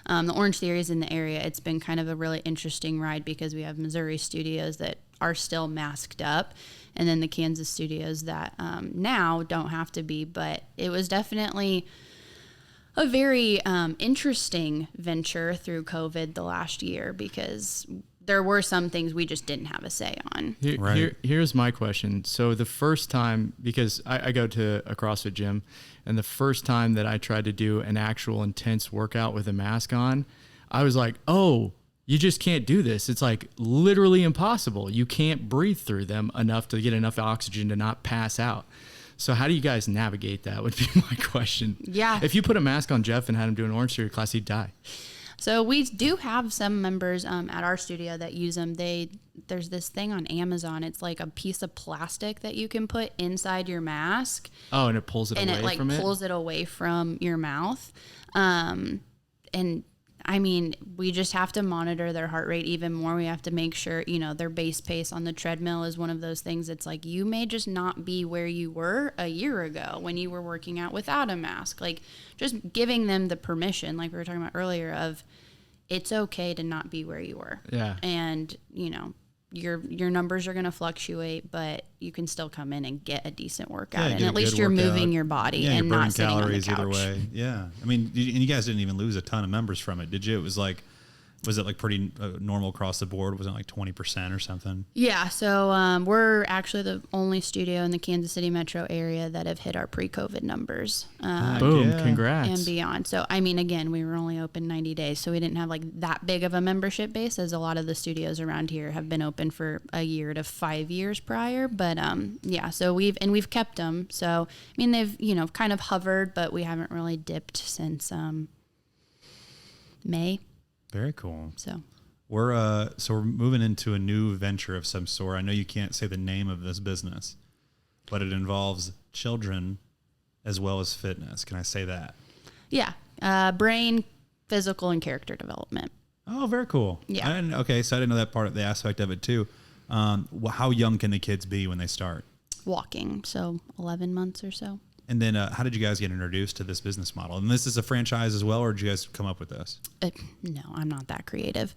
the Orangetheory is in the area. It's been kind of a really interesting ride because we have Missouri studios that are still masked up, and then the Kansas studios that now don't have to be. But it was definitely a very interesting venture through COVID the last year because there were some things we just didn't have a say on. Here's my question. So the first time, because I go to a CrossFit gym, and the first time that I tried to do an actual intense workout with a mask on, I was like, oh, you just can't do this. It's like literally impossible. You can't breathe through them enough to get enough oxygen to not pass out. So how do you guys navigate that would be my question. Yeah. If you put a mask on Jeff and had him do an Orangetheory class, he'd die. So we do have some members at our studio that use them. There's this thing on Amazon. It's like a piece of plastic that you can put inside your mask. Oh, and it pulls it away from it? And it pulls it away from your mouth. And I mean, we just have to monitor their heart rate even more. We have to make sure, their base pace on the treadmill is one of those things. It's like, you may just not be where you were a year ago when you were working out without a mask. Like just giving them the permission, like we were talking about earlier, of it's okay to not be where you were. Yeah. And, your numbers are going to fluctuate, but you can still come in and get a decent workout. And at least you're moving your body and not sitting on the couch. Either way. Yeah. I mean, and you guys didn't even lose a ton of members from it, did you? Was it like pretty normal across the board? Was it like 20% or something? Yeah. So we're actually the only studio in the Kansas City metro area that have hit our pre-COVID numbers. Boom. Yeah. Congrats. And beyond. So, I mean, again, we were only open 90 days, so we didn't have like that big of a membership base as a lot of the studios around here have been open for a year to 5 years prior. But yeah, so we've kept them. So, I mean, they've, kind of hovered, but we haven't really dipped since May. Very cool. So we're moving into a new venture of some sort. I know you can't say the name of this business, but it involves children as well as fitness. Can I say that? Yeah. Brain, physical, and character development. Oh, very cool. Yeah. So I didn't know that part of the aspect of it too. How young can the kids be when they start? Walking. So 11 months or so. And then how did you guys get introduced to this business model? And this is a franchise as well, or did you guys come up with this? No, I'm not that creative.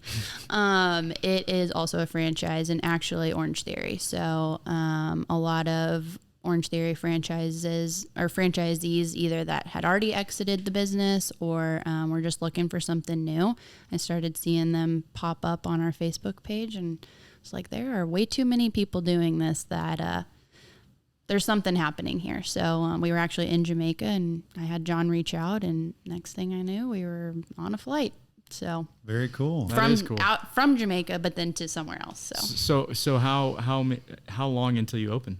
It is also a franchise and actually Orangetheory. So a lot of Orangetheory franchises or franchisees either that had already exited the business or were just looking for something new. I started seeing them pop up on our Facebook page and it's like there are way too many people doing this that there's something happening here. So we were actually in Jamaica, and I had John reach out, and next thing I knew, we were on a flight. So very cool. That is cool. Out from Jamaica, but then to somewhere else. So how long until you open?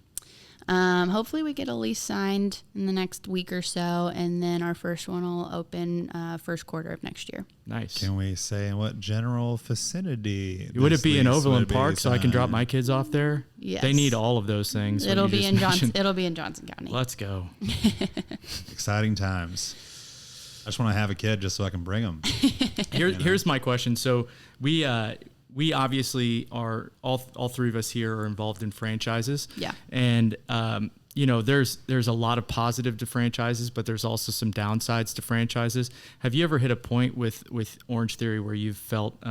Hopefully we get a lease signed in the next week or so, and then our first one will open first quarter of next year. Nice. Can we say in what general vicinity? Would it be in Overland Park so I can drop my kids off there? Yes. They need all of those things. It'll be in Johnson County. Let's go. Exciting times. I just want to have a kid just so I can bring them. Here's my question. So we obviously are all three of us here are involved in franchises. Yeah. And there's a lot of positive to franchises, but there's also some downsides to franchises. Have you ever hit a point with Orangetheory where you've felt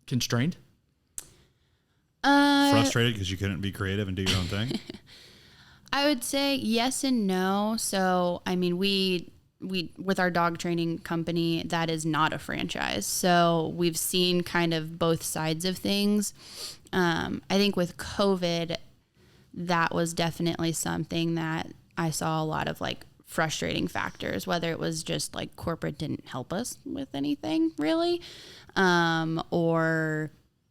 constrained? Frustrated because you couldn't be creative and do your own thing? I would say yes and no. So, I mean, we with our dog training company, that is not a franchise. So we've seen kind of both sides of things. I think with COVID, that was definitely something that I saw a lot of like frustrating factors, whether it was just like corporate didn't help us with anything really, or,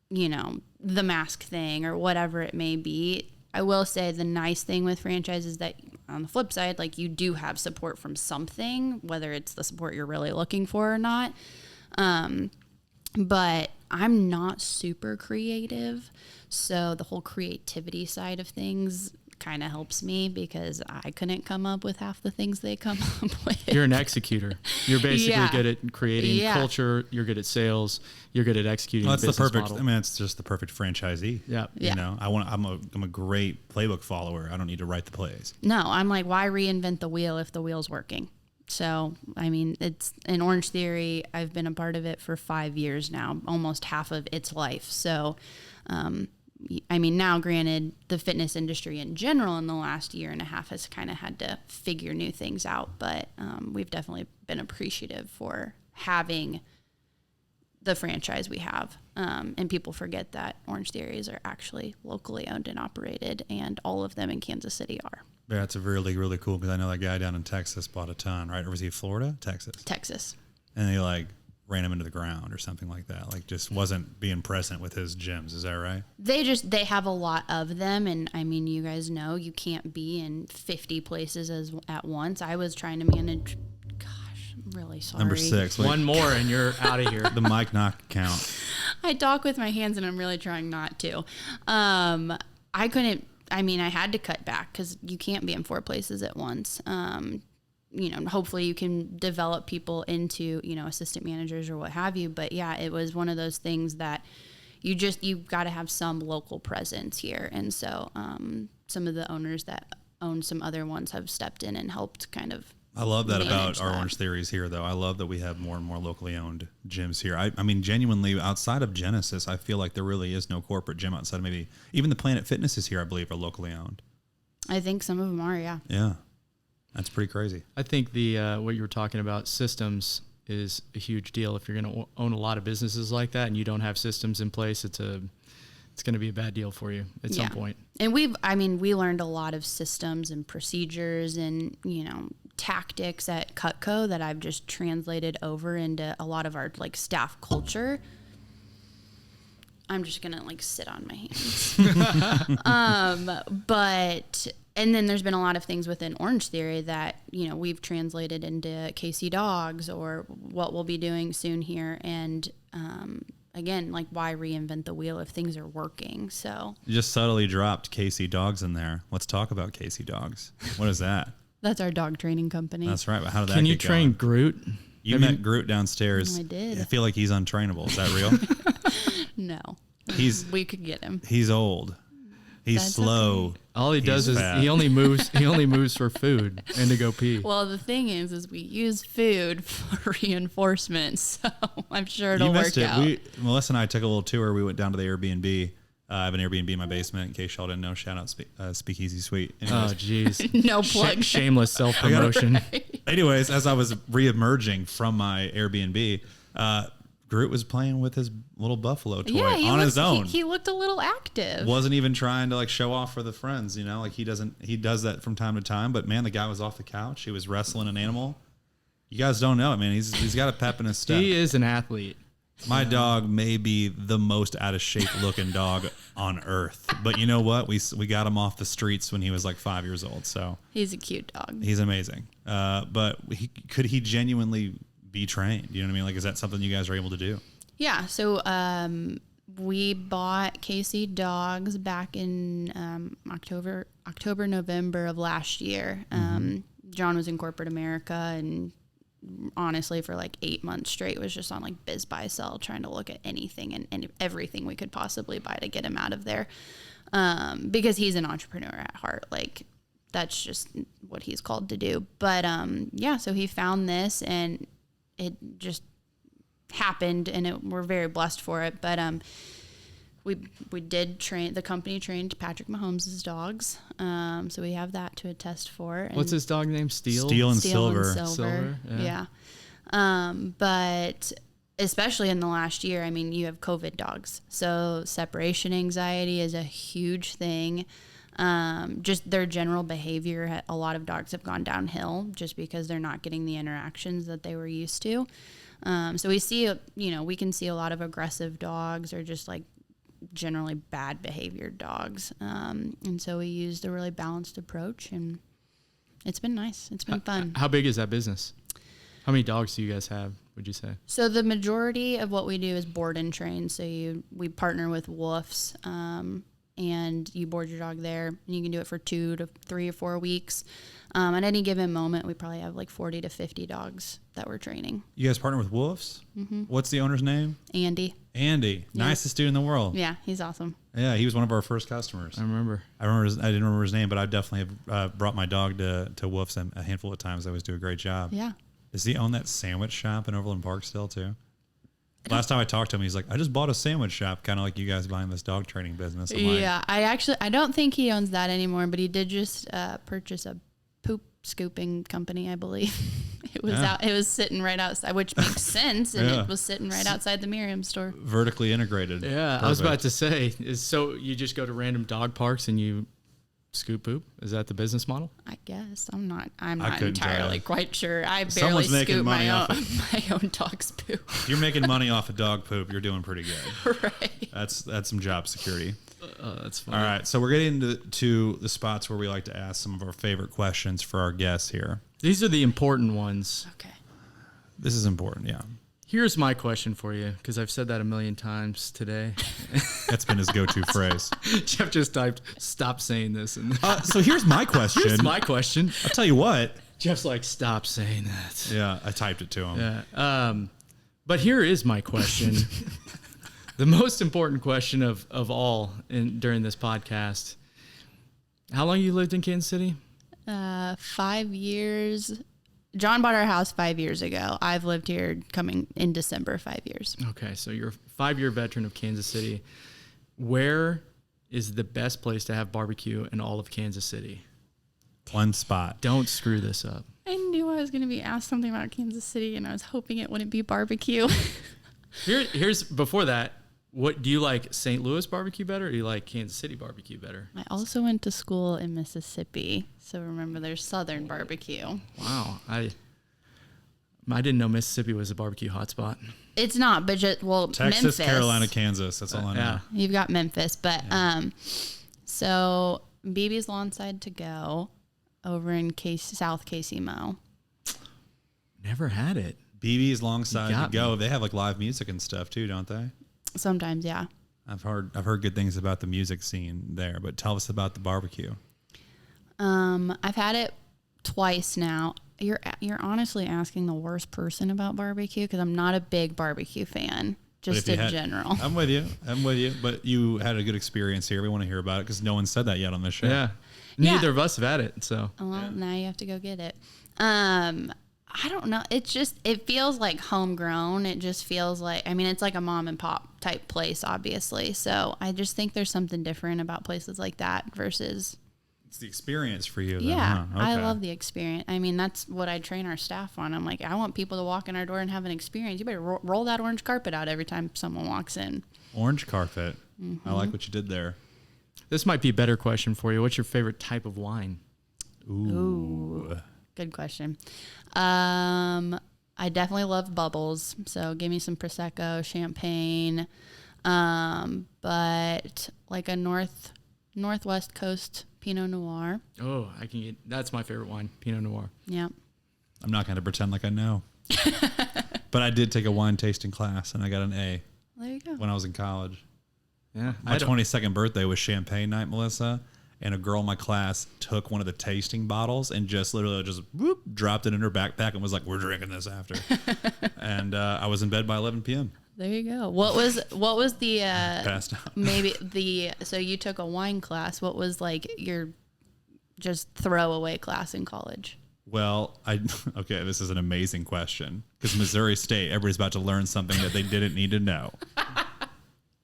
the mask thing or whatever it may be. I will say the nice thing with franchises is that on the flip side, like you do have support from something, whether it's the support you're really looking for or not. But I'm not super creative. So the whole creativity side of things kind of helps me because I couldn't come up with half the things they come up with. You're an executor. You're basically good at creating culture. You're good at sales. You're good at executing. Well, that's the perfect. model. I mean, it's just the perfect franchisee. Yeah. I'm a great playbook follower. I don't need to write the plays. No, I'm like, why reinvent the wheel if the wheel's working? So, I mean, it's an Orangetheory. I've been a part of it for 5 years now, almost half of its life. So, I mean, now granted, the fitness industry in general in the last year and a half has kind of had to figure new things out, but we've definitely been appreciative for having the franchise we have. And people forget that Orangetheories are actually locally owned and operated, and all of them in Kansas City are. Yeah, it's a really, really cool because I know that guy down in Texas bought a ton, right? Or was he Florida? Texas. And they ran him into the ground or something like that. Like just wasn't being present with his gyms. Is that right? They have a lot of them. And I mean, you guys know you can't be in 50 places at once. I was trying to manage, gosh, I'm really sorry. Number 6. One more and you're out of here. The mic knock count. I talk with my hands and I'm really trying not to. I couldn't, I mean, I had to cut back because you can't be in 4 places at once. Hopefully you can develop people into, assistant managers or what have you. But yeah, it was one of those things that you've got to have some local presence here. And so some of the owners that own some other ones have stepped in and helped kind of. I love that about our that. Orangetheories here, though. I love that we have more and more locally owned gyms here. I mean, genuinely, outside of Genesis, I feel like there really is no corporate gym outside of maybe even the Planet Fitnesses here, I believe, are locally owned. I think some of them are, yeah. Yeah. That's pretty crazy. I think the what you were talking about, systems, is a huge deal. If you're going to own a lot of businesses like that and you don't have systems in place, it's going to be a bad deal for you at some point. And we learned a lot of systems and procedures and, tactics at Kife Co that I've just translated over into a lot of our staff culture. I'm just going to sit on my hands. And then there's been a lot of things within Orangetheory that, we've translated into KC Dogs or what we'll be doing soon here. And, again, why reinvent the wheel if things are working? So you just subtly dropped KC Dogs in there. Let's talk about KC Dogs. What is that? That's our dog training company. That's right. But how did that Can you get train going? Groot? You met Groot downstairs. I did. I feel like he's untrainable. Is that real? No. We could get him. He's old. He's That's slow. okay. All he does is fat. he only moves for food and to go pee. Well, the thing is we use food for reinforcement, so I'm sure it'll You missed work it. out. Melissa and I took a little tour. We went down to the Airbnb. I have an Airbnb in my basement. In case y'all didn't know, shout out Speakeasy Suite. Oh, jeez. No plug. Shameless self-promotion. Anyways, as I was re-emerging from my Airbnb, Groot was playing with his little buffalo toy Yeah, on his own. He looked a little active. Wasn't even trying to like show off for the friends, you know, like he does that from time to time, but man, the guy was off the couch. He was wrestling an animal. You guys don't know it, man. He's got a pep in his step. He is an athlete. My dog may be the most out of shape looking dog on earth, but you know what? We got him off the streets when he was like 5 years old. So he's a cute dog. he's amazing. But could he genuinely be trained? You know what I mean? Like, is that something you guys are able to do? Yeah. So we bought Casey dogs back in October, November of last year. John was in corporate America, and honestly for like 8 months straight was just on like Biz Buy Sell trying to look at anything and everything we could possibly buy to get him out of there, because he's an entrepreneur at heart. Like, that's just what he's called to do. But yeah, so he found this and it just happened, and we're very blessed for it. But we did train, the company trained Patrick Mahomes' dogs, so we have that to attest for. And What's his dog name? Steel and Steel Silver. and Silver. Yeah. But especially in the last year, I mean, you have COVID dogs, so separation anxiety is a huge thing. Just their general behavior, a lot of dogs have gone downhill just because they're not getting the interactions that they were used to. So we see, we can see a lot of aggressive dogs or just like generally bad behaviored dogs. And so we used a really balanced approach, and it's been nice. It's been fun. How big is that business? How many dogs do you guys have, would you say? So the majority of what we do is board and train. So we partner with Woofs, and you board your dog there, and you can do it for 2 to 3 or 4 weeks. At any given moment, we probably have like 40 to 50 dogs that we're training. You guys partner with Wolves? Mm-hmm. What's the owner's name? Andy. Andy. Yeah. Nicest dude in the world. Yeah, he's awesome. Yeah, he was one of our first customers. I remember. I didn't remember his name, but I definitely have brought my dog to Wolves a handful of times. They always do a great job. Yeah. Does he own that sandwich shop in Overland Park still too? Last time I talked to him, he's like, I just bought a sandwich shop, kind of like you guys buying this dog training business. Yeah, I don't think he owns that anymore, but he did just purchase a poop scooping company, I believe. It was sitting right outside, which makes sense, and it was sitting right outside the Merriam store. Vertically integrated. Yeah, Perfect. I was about to say, so you just go to random dog parks and you scoop poop? Is that the business model? I guess. I'm not entirely quite sure. I barely Someone's making scoop money my own dog's poop. If you're making money off of dog poop, you're doing pretty good. Right. That's some job security. That's funny. All right, so we're getting to the spots where we like to ask some of our favorite questions for our guests here. These are the important ones. Okay. This is important, yeah. Here's my question for you, because I've said that a million times today. That's been his go-to phrase. Jeff just typed, stop saying this. And so here's my question. Here's my question. I'll tell you what. Jeff's like, stop saying that. Yeah, I typed it to him. Yeah. But here is my question. The most important question of all during this podcast. How long you lived in Kansas City? 5 years. John bought our house 5 years ago. I've lived here coming in December 5 years. Okay, so you're a 5-year veteran of Kansas City. Where is the best place to have barbecue in all of Kansas City? One spot. Don't screw this up. I knew I was going to be asked something about Kansas City, and I was hoping it wouldn't be barbecue. Here's before that. What do you like, St. Louis barbecue better, or do you like Kansas City barbecue better? I also went to school in Mississippi, so remember there's Southern barbecue. Wow, I didn't know Mississippi was a barbecue hotspot. It's not, but Texas, Memphis. Carolina, Kansas. That's all I know. Yeah. You've got Memphis, but so BB's Lawnside to go over in South KCMO. Never had it. BB's Longside to go. They have like live music and stuff too, don't they? Sometimes, yeah. I've heard good things about the music scene there, but tell us about the barbecue. I've had it twice now. You're honestly asking the worst person about barbecue, because I'm not a big barbecue fan, just in general. I'm with you. But you had a good experience here. We want to hear about it because no one said that yet on this show. Yeah. Neither of us have had it, so. Well, now you have to go get it. I don't know. It feels like homegrown. It just feels like, it's like a mom and pop type place, obviously. So I just think there's something different about places like that versus It's the experience for you. Then, Yeah, huh? Okay. I love the experience. I mean, that's what I train our staff on. I'm like, I want people to walk in our door and have an experience. You better roll that orange carpet out every time someone walks in. Orange carpet. I like what you did there. This might be a better question for you. What's your favorite type of wine? Ooh. Good question. I definitely love bubbles. So give me some Prosecco, champagne, but like a Northwest Coast Pinot Noir. Oh, that's my favorite wine, Pinot Noir. Yeah. I'm not going to pretend like I know. But I did take a wine tasting class, and I got an A There you go. when I was in college. Yeah. My 22nd birthday was champagne night, Melissa, and a girl in my class took one of the tasting bottles and just literally whoop, dropped it in her backpack and was like, "We're drinking this after." And I was in bed by 11 p.m. There you go. What was the Passed out. so you took a wine class. What was like your just throwaway class in college? Well, okay, this is an amazing question because Missouri State, everybody's about to learn something that they didn't need to know.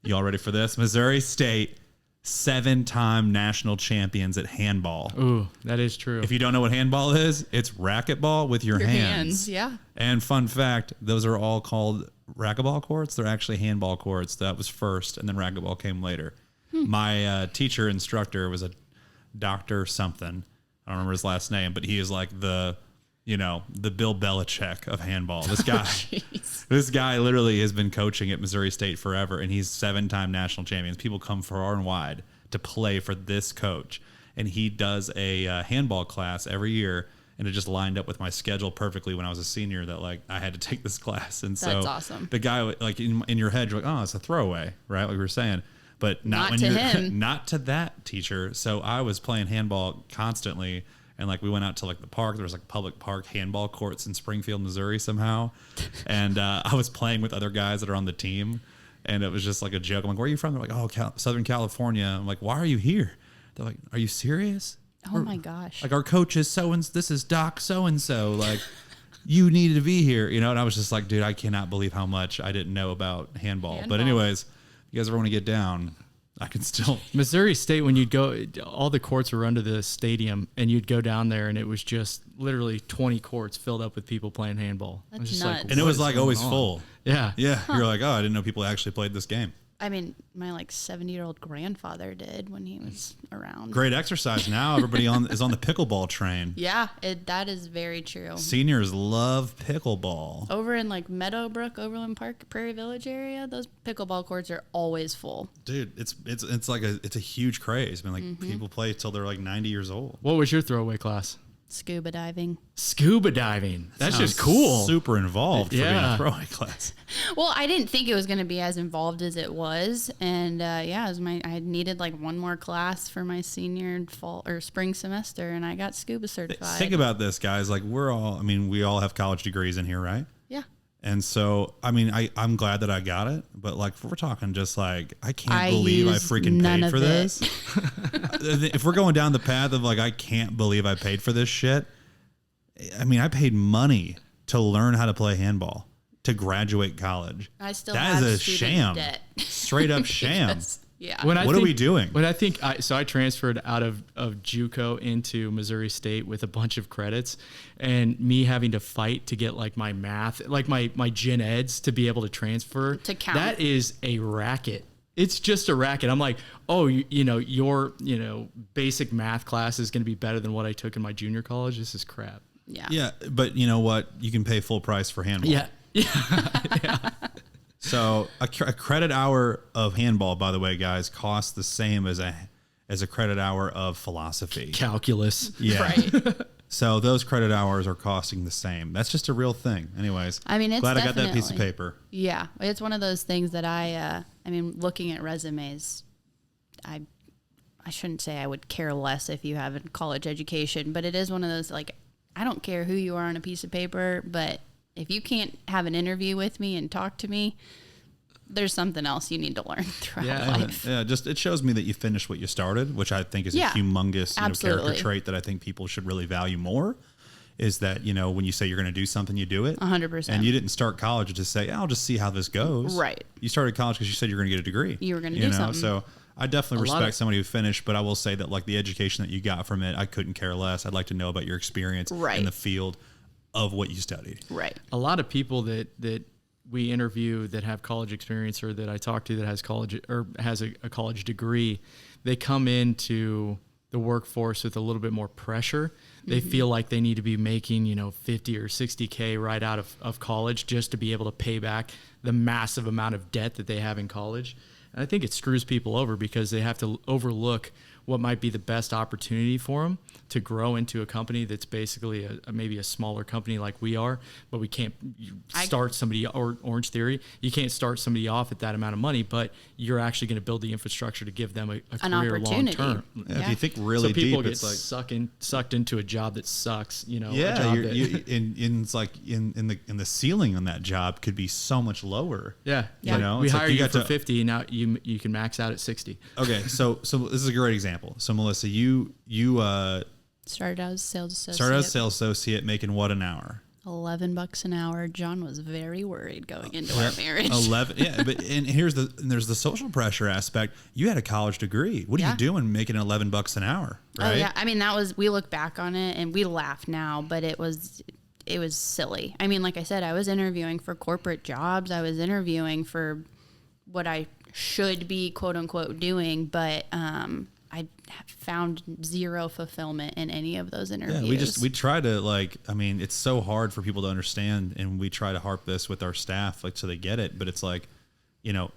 You all ready for this? Missouri State, 7-time national champions at handball. Ooh, that is true. If you don't know what handball is, it's racquetball with your hands. Yeah. And fun fact, those are all called racquetball courts. They're actually handball courts. That was first, and then racquetball came later. My teacher instructor was a Dr. something. I don't remember his last name, but he is like the Bill Belichick of handball. This guy, this guy literally has been coaching at Missouri State forever, and he's 7-time national champions. People come far and wide to play for this coach, and he does a handball class every year, and it just lined up with my schedule perfectly when I was a senior that like I had to take this class. And so That's awesome. The guy, like in your head, you're like, oh, it's a throwaway, right? Like we were saying. But Not when to you're him. not to that teacher. So I was playing handball constantly. And like we went out to like the park. There was like public park handball courts in Springfield, Missouri somehow. And I was playing with other guys that are on the team. And it was just like a joke. I'm like, where are you from? They're like, oh, Southern California. I'm like, why are you here? They're like, are you serious? Oh my gosh. Like our coach is this is Doc so-and-so. Like you needed to be here, And I was just like, dude, I cannot believe how much I didn't know about handball. But anyways, if you guys ever want to get down, I can still. Missouri State, when you'd go, all the courts were under the stadium, and you'd go down there, and it was just literally 20 courts filled up with people playing handball. That's it was just nuts. And it was like always full. Yeah. Yeah. You're like, oh, I didn't know people actually played this game. I mean, my like 70-year-old grandfather did when he was around. Great exercise now. Everybody is on the pickleball train. Yeah, that is very true. Seniors love pickleball. Over in like Meadowbrook, Overland Park, Prairie Village area, those pickleball courts are always full. Dude, it's like it's a huge craze. I mean, like people play till they're like 90 years old. What was your throwaway class? Scuba diving. Scuba diving. That's Sounds just cool. Super involved for being Yeah. a throwaway class. Well, I didn't think it was going to be as involved as it was, and it was I needed like one more class for my senior fall or spring semester, and I got scuba certified. Think about this, guys. Like we all have college degrees in here, right? Yeah. And so, I mean, I'm glad that I got it, but like, if we're talking just like, I can't I believe I used freaking none paid of for it. this. If we're going down the path of like, I can't believe I paid for this shit. I mean, I paid money to learn how to play handball, to graduate college. I still That have is a student sham. debt. Straight up sham. Because, yeah. What are we doing? When I think, I transferred out of JUCO into Missouri State with a bunch of credits, and me having to fight to get like my math, like my gen eds to be able to transfer. To count. That is a racket. It's just a racket. I'm like, oh, your basic math class is going to be better than what I took in my junior college. This is crap. Yeah. Yeah, but you know what? You can pay full price for handball. Yeah. So a credit hour of handball, by the way, guys, costs the same as a credit hour of philosophy. Calculus. Yeah. Right. So those credit hours are costing the same. That's just a real thing. Anyways, I mean, it's glad I got that piece of definitely- paper. Yeah, it's one of those things that I mean, looking at resumes, I shouldn't say I would care less if you have a college education, but it is one of those, like, I don't care who you are on a piece of paper, but if you can't have an interview with me and talk to me, there's something else you need to learn throughout life. Yeah, just it shows me that you finished what you started, which I think is Yeah, a humongous character absolutely. trait that I think people should really value more. is that, when you say you're going to do something, you do it. 100%. And you didn't start college to say, I'll just see how this goes. Right. You started college because you said you're going to get a degree. You were going to do something. So I definitely respect somebody who finished, but I will say that like the education that you got from it, I couldn't care less. I'd like to know about your experience in the field of what you studied. Right. A lot of people that we interview that have college experience, or that I talk to that has college or has a college degree, they come into the workforce with a little bit more pressure. They feel like they need to be making, 50 or 60K right out of college just to be able to pay back the massive amount of debt that they have in college. And I think it screws people over because they have to overlook what might be the best opportunity for them to grow into a company that's basically maybe a smaller company like we are, but we can't start somebody, or Orangetheory, you can't start somebody off at that amount of money, but you're actually going to build the infrastructure to give them a career long term. Yeah, if you think really so people deep, get it's like sucked into a job that sucks, Yeah, it's like in the ceiling on that job could be so much lower. Yeah. We hire you for 50, now you can max out at 60. Okay, so this is a great example. So Melissa, you started out as sales associate. Sales associate, making what an hour? $11 an hour. John was very worried going into our marriage. 11, yeah. But there's the social pressure aspect. You had a college degree. What are you doing making $11 an hour? Right? Oh yeah, I mean we look back on it and we laugh now, but it was silly. I mean, like I said, I was interviewing for corporate jobs. I was interviewing for what I should be quote unquote doing, but I found zero fulfillment in any of those interviews. Yeah, we try to it's so hard for people to understand, and we try to harp this with our staff so they get it. But it's like,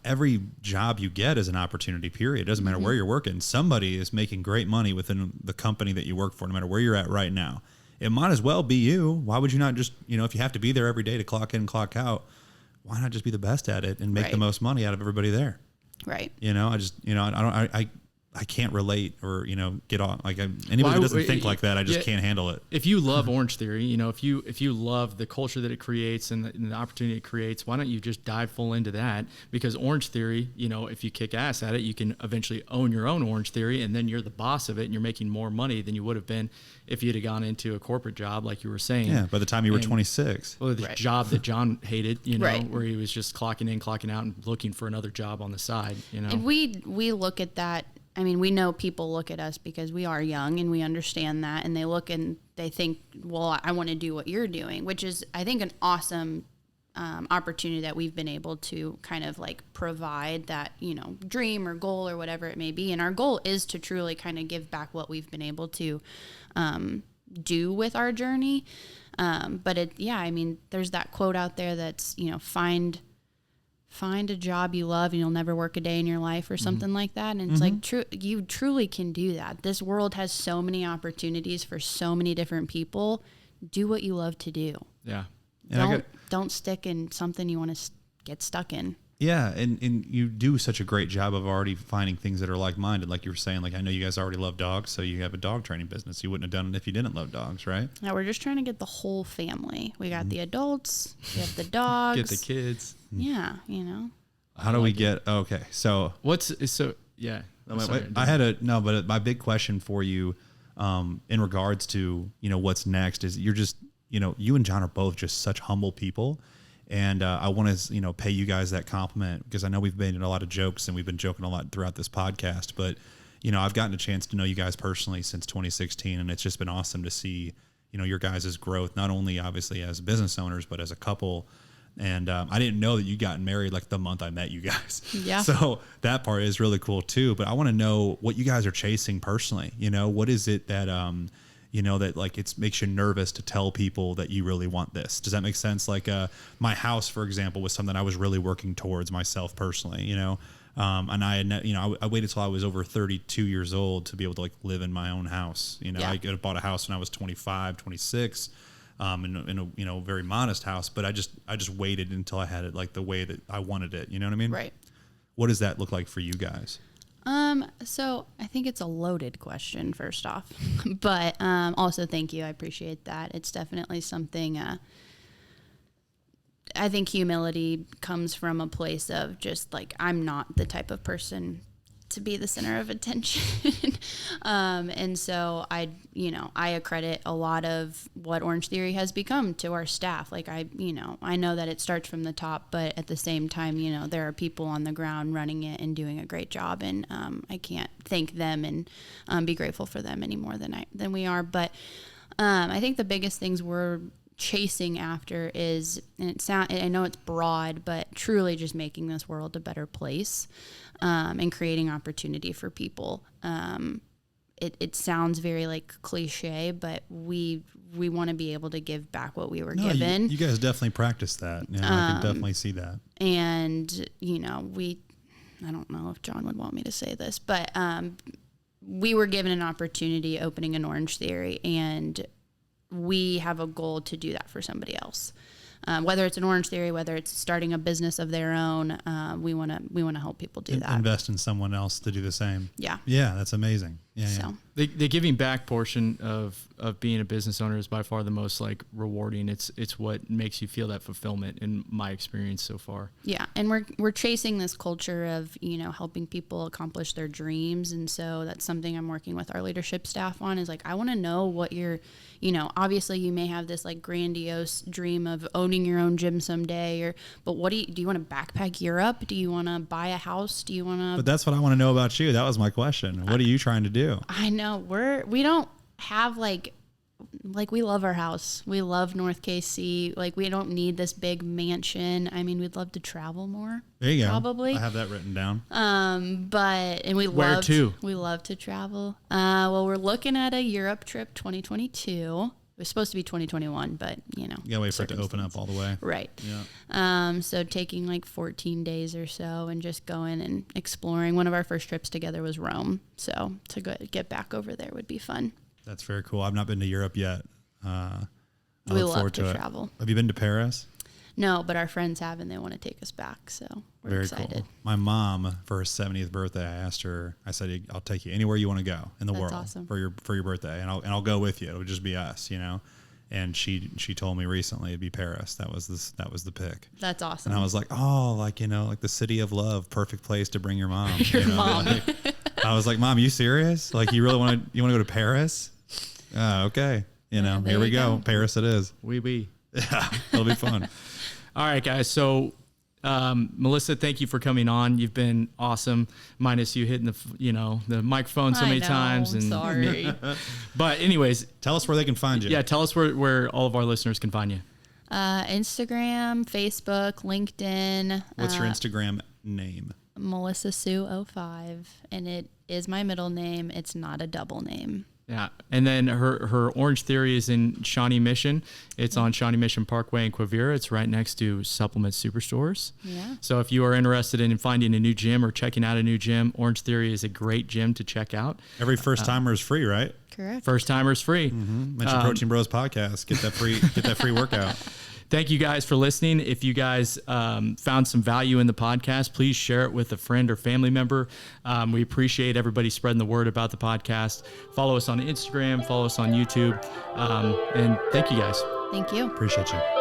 every job you get is an opportunity, period. It doesn't matter where you're working. Somebody is making great money within the company that you work for, no matter where you're at right now. It might as well be you. Why would you not just, if you have to be there every day to clock in, clock out, why not just be the best at it and make the most money out of everybody there? Right. I can't relate or, get on. Anybody who doesn't think like that, I just can't handle it. If you love Orangetheory, if you love the culture that it creates and the opportunity it creates, why don't you just dive full into that? Because Orangetheory, if you kick ass at it, you can eventually own your own Orangetheory, and then you're the boss of it, and you're making more money than you would have been if you'd have gone into a corporate job like you were saying. Yeah, by the time you were 26. Well, the job that John hated, where he was just clocking in, clocking out, and looking for another job on the side, And we look at that. I mean, we know people look at us because we are young and we understand that, and they look and they think, well, I want to do what you're doing, which is, I think, an awesome opportunity that we've been able to kind of provide that, dream or goal or whatever it may be. And our goal is to truly kind of give back what we've been able to do with our journey. But there's that quote out there that's, find a job you love and you'll never work a day in your life or something like that. And it's you truly can do that. This world has so many opportunities for so many different people. Do what you love to do. Yeah. Don't stick in something you want to get stuck in. Yeah. And you do such a great job of already finding things that are like-minded. Like you were saying, I know you guys already love dogs, so you have a dog training business. You wouldn't have done it if you didn't love dogs, right? Yeah. We're just trying to get the whole family. We got the adults, we have the dogs. Get the kids. Yeah. How do we get, okay. So yeah. But my big question for you, in regards to, what's next is you're just, you and John are both just such humble people. And I want to, pay you guys that compliment because I know we've made a lot of jokes and we've been joking a lot throughout this podcast. But, I've gotten a chance to know you guys personally since 2016, and it's just been awesome to see, your guys' growth, not only obviously as business owners, but as a couple. And I didn't know that you got married the month I met you guys. Yeah. So that part is really cool too. But I want to know what you guys are chasing personally. What is it that that it makes you nervous to tell people that you really want this? Does that make sense? My house, for example, was something I was really working towards myself personally, and I had, I waited till I was over 32 years old to be able to live in my own house. I bought a house when I was 25, 26, in a very modest house, but I just waited until I had it the way that I wanted it. You know what I mean? Right. What does that look like for you guys? So I think it's a loaded question first off, but, also thank you. I appreciate that. It's definitely something, I think humility comes from a place of just I'm not the type of person to be the center of attention. And so I accredit a lot of what Orangetheory has become to our staff. Like I know that it starts from the top, but at the same time, there are people on the ground running it and doing a great job. And I can't thank them and be grateful for them any more than we are. But I think the biggest things we're chasing after is, and I know it's broad, but truly just making this world a better place, and creating opportunity for people. It sounds very like cliche, but we want to be able to give back what we were given. You guys definitely practice that. I can definitely see that. And I don't know if John would want me to say this, but we were given an opportunity opening an Orangetheory, and we have a goal to do that for somebody else. Whether it's an Orangetheory, whether it's starting a business of their own, we want to help people do that. Invest in someone else to do the same. Yeah. Yeah, that's amazing. Yeah. So the giving back portion of being a business owner is by far the most like rewarding. It's what makes you feel that fulfillment in my experience so far. Yeah, and we're chasing this culture of helping people accomplish their dreams, and so that's something I'm working with our leadership staff on. Is like, I want to know what you're, obviously you may have this like grandiose dream of owning your own gym someday, but what do you want to backpack Europe? Do you want to buy a house? Do you want to? But that's what I want to know about you. That was my question. What are you trying to do? I know we don't have like we love our house. We love North KC. Like, we don't need this big mansion. I mean, we'd love to travel more. There you go. Probably. I have that written down. We Where to? We love to travel. Well, we're looking at a Europe trip 2022. It was supposed to be 2021, but You gotta wait for it to open up all the way. Right. Yeah. So taking like 14 days or so and just going and exploring. One of our first trips together was Rome. So to get back over there would be fun. That's very cool. I've not been to Europe yet. I we look love forward to it. travel. Have you been to Paris? No, but our friends have, and they want to take us back. So we're Very excited. cool. My mom, for her 70th birthday, I asked her, I said, I'll take you anywhere you want to go in the world awesome. for your birthday. And I'll go with you. It'll just be us, And she told me recently it'd be Paris. That was the pick. That's awesome. And I was like, like the city of love, perfect place to bring your mom. Your mom. I was like, Mom, you serious? Like, you really want to go to Paris? Okay. Here we go. Paris it is. Oui. Yeah, it'll be fun. All right, guys. So, Melissa, thank you for coming on. You've been awesome, minus you hitting the microphone so many times. And sorry. But anyways, tell us where they can find you. Yeah, tell us where all of our listeners can find you. Instagram, Facebook, LinkedIn. What's your Instagram name? Melissa Sue 05, and it is my middle name. It's not a double name. Yeah, and then her Orangetheory is in Shawnee Mission. It's on Shawnee Mission Parkway in Quivira. It's right next to Supplement Superstores. Yeah. So if you are interested in finding a new gym or checking out a new gym, Orangetheory is a great gym to check out. Every first timer is free, right? Correct. First timers free. Mm-hmm. Mention Protein Bros podcast. Get that free workout. Thank you guys for listening. If you guys found some value in the podcast, please share it with a friend or family member. We appreciate everybody spreading the word about the podcast. Follow us on Instagram, follow us on YouTube. And thank you guys. Thank you. Appreciate you.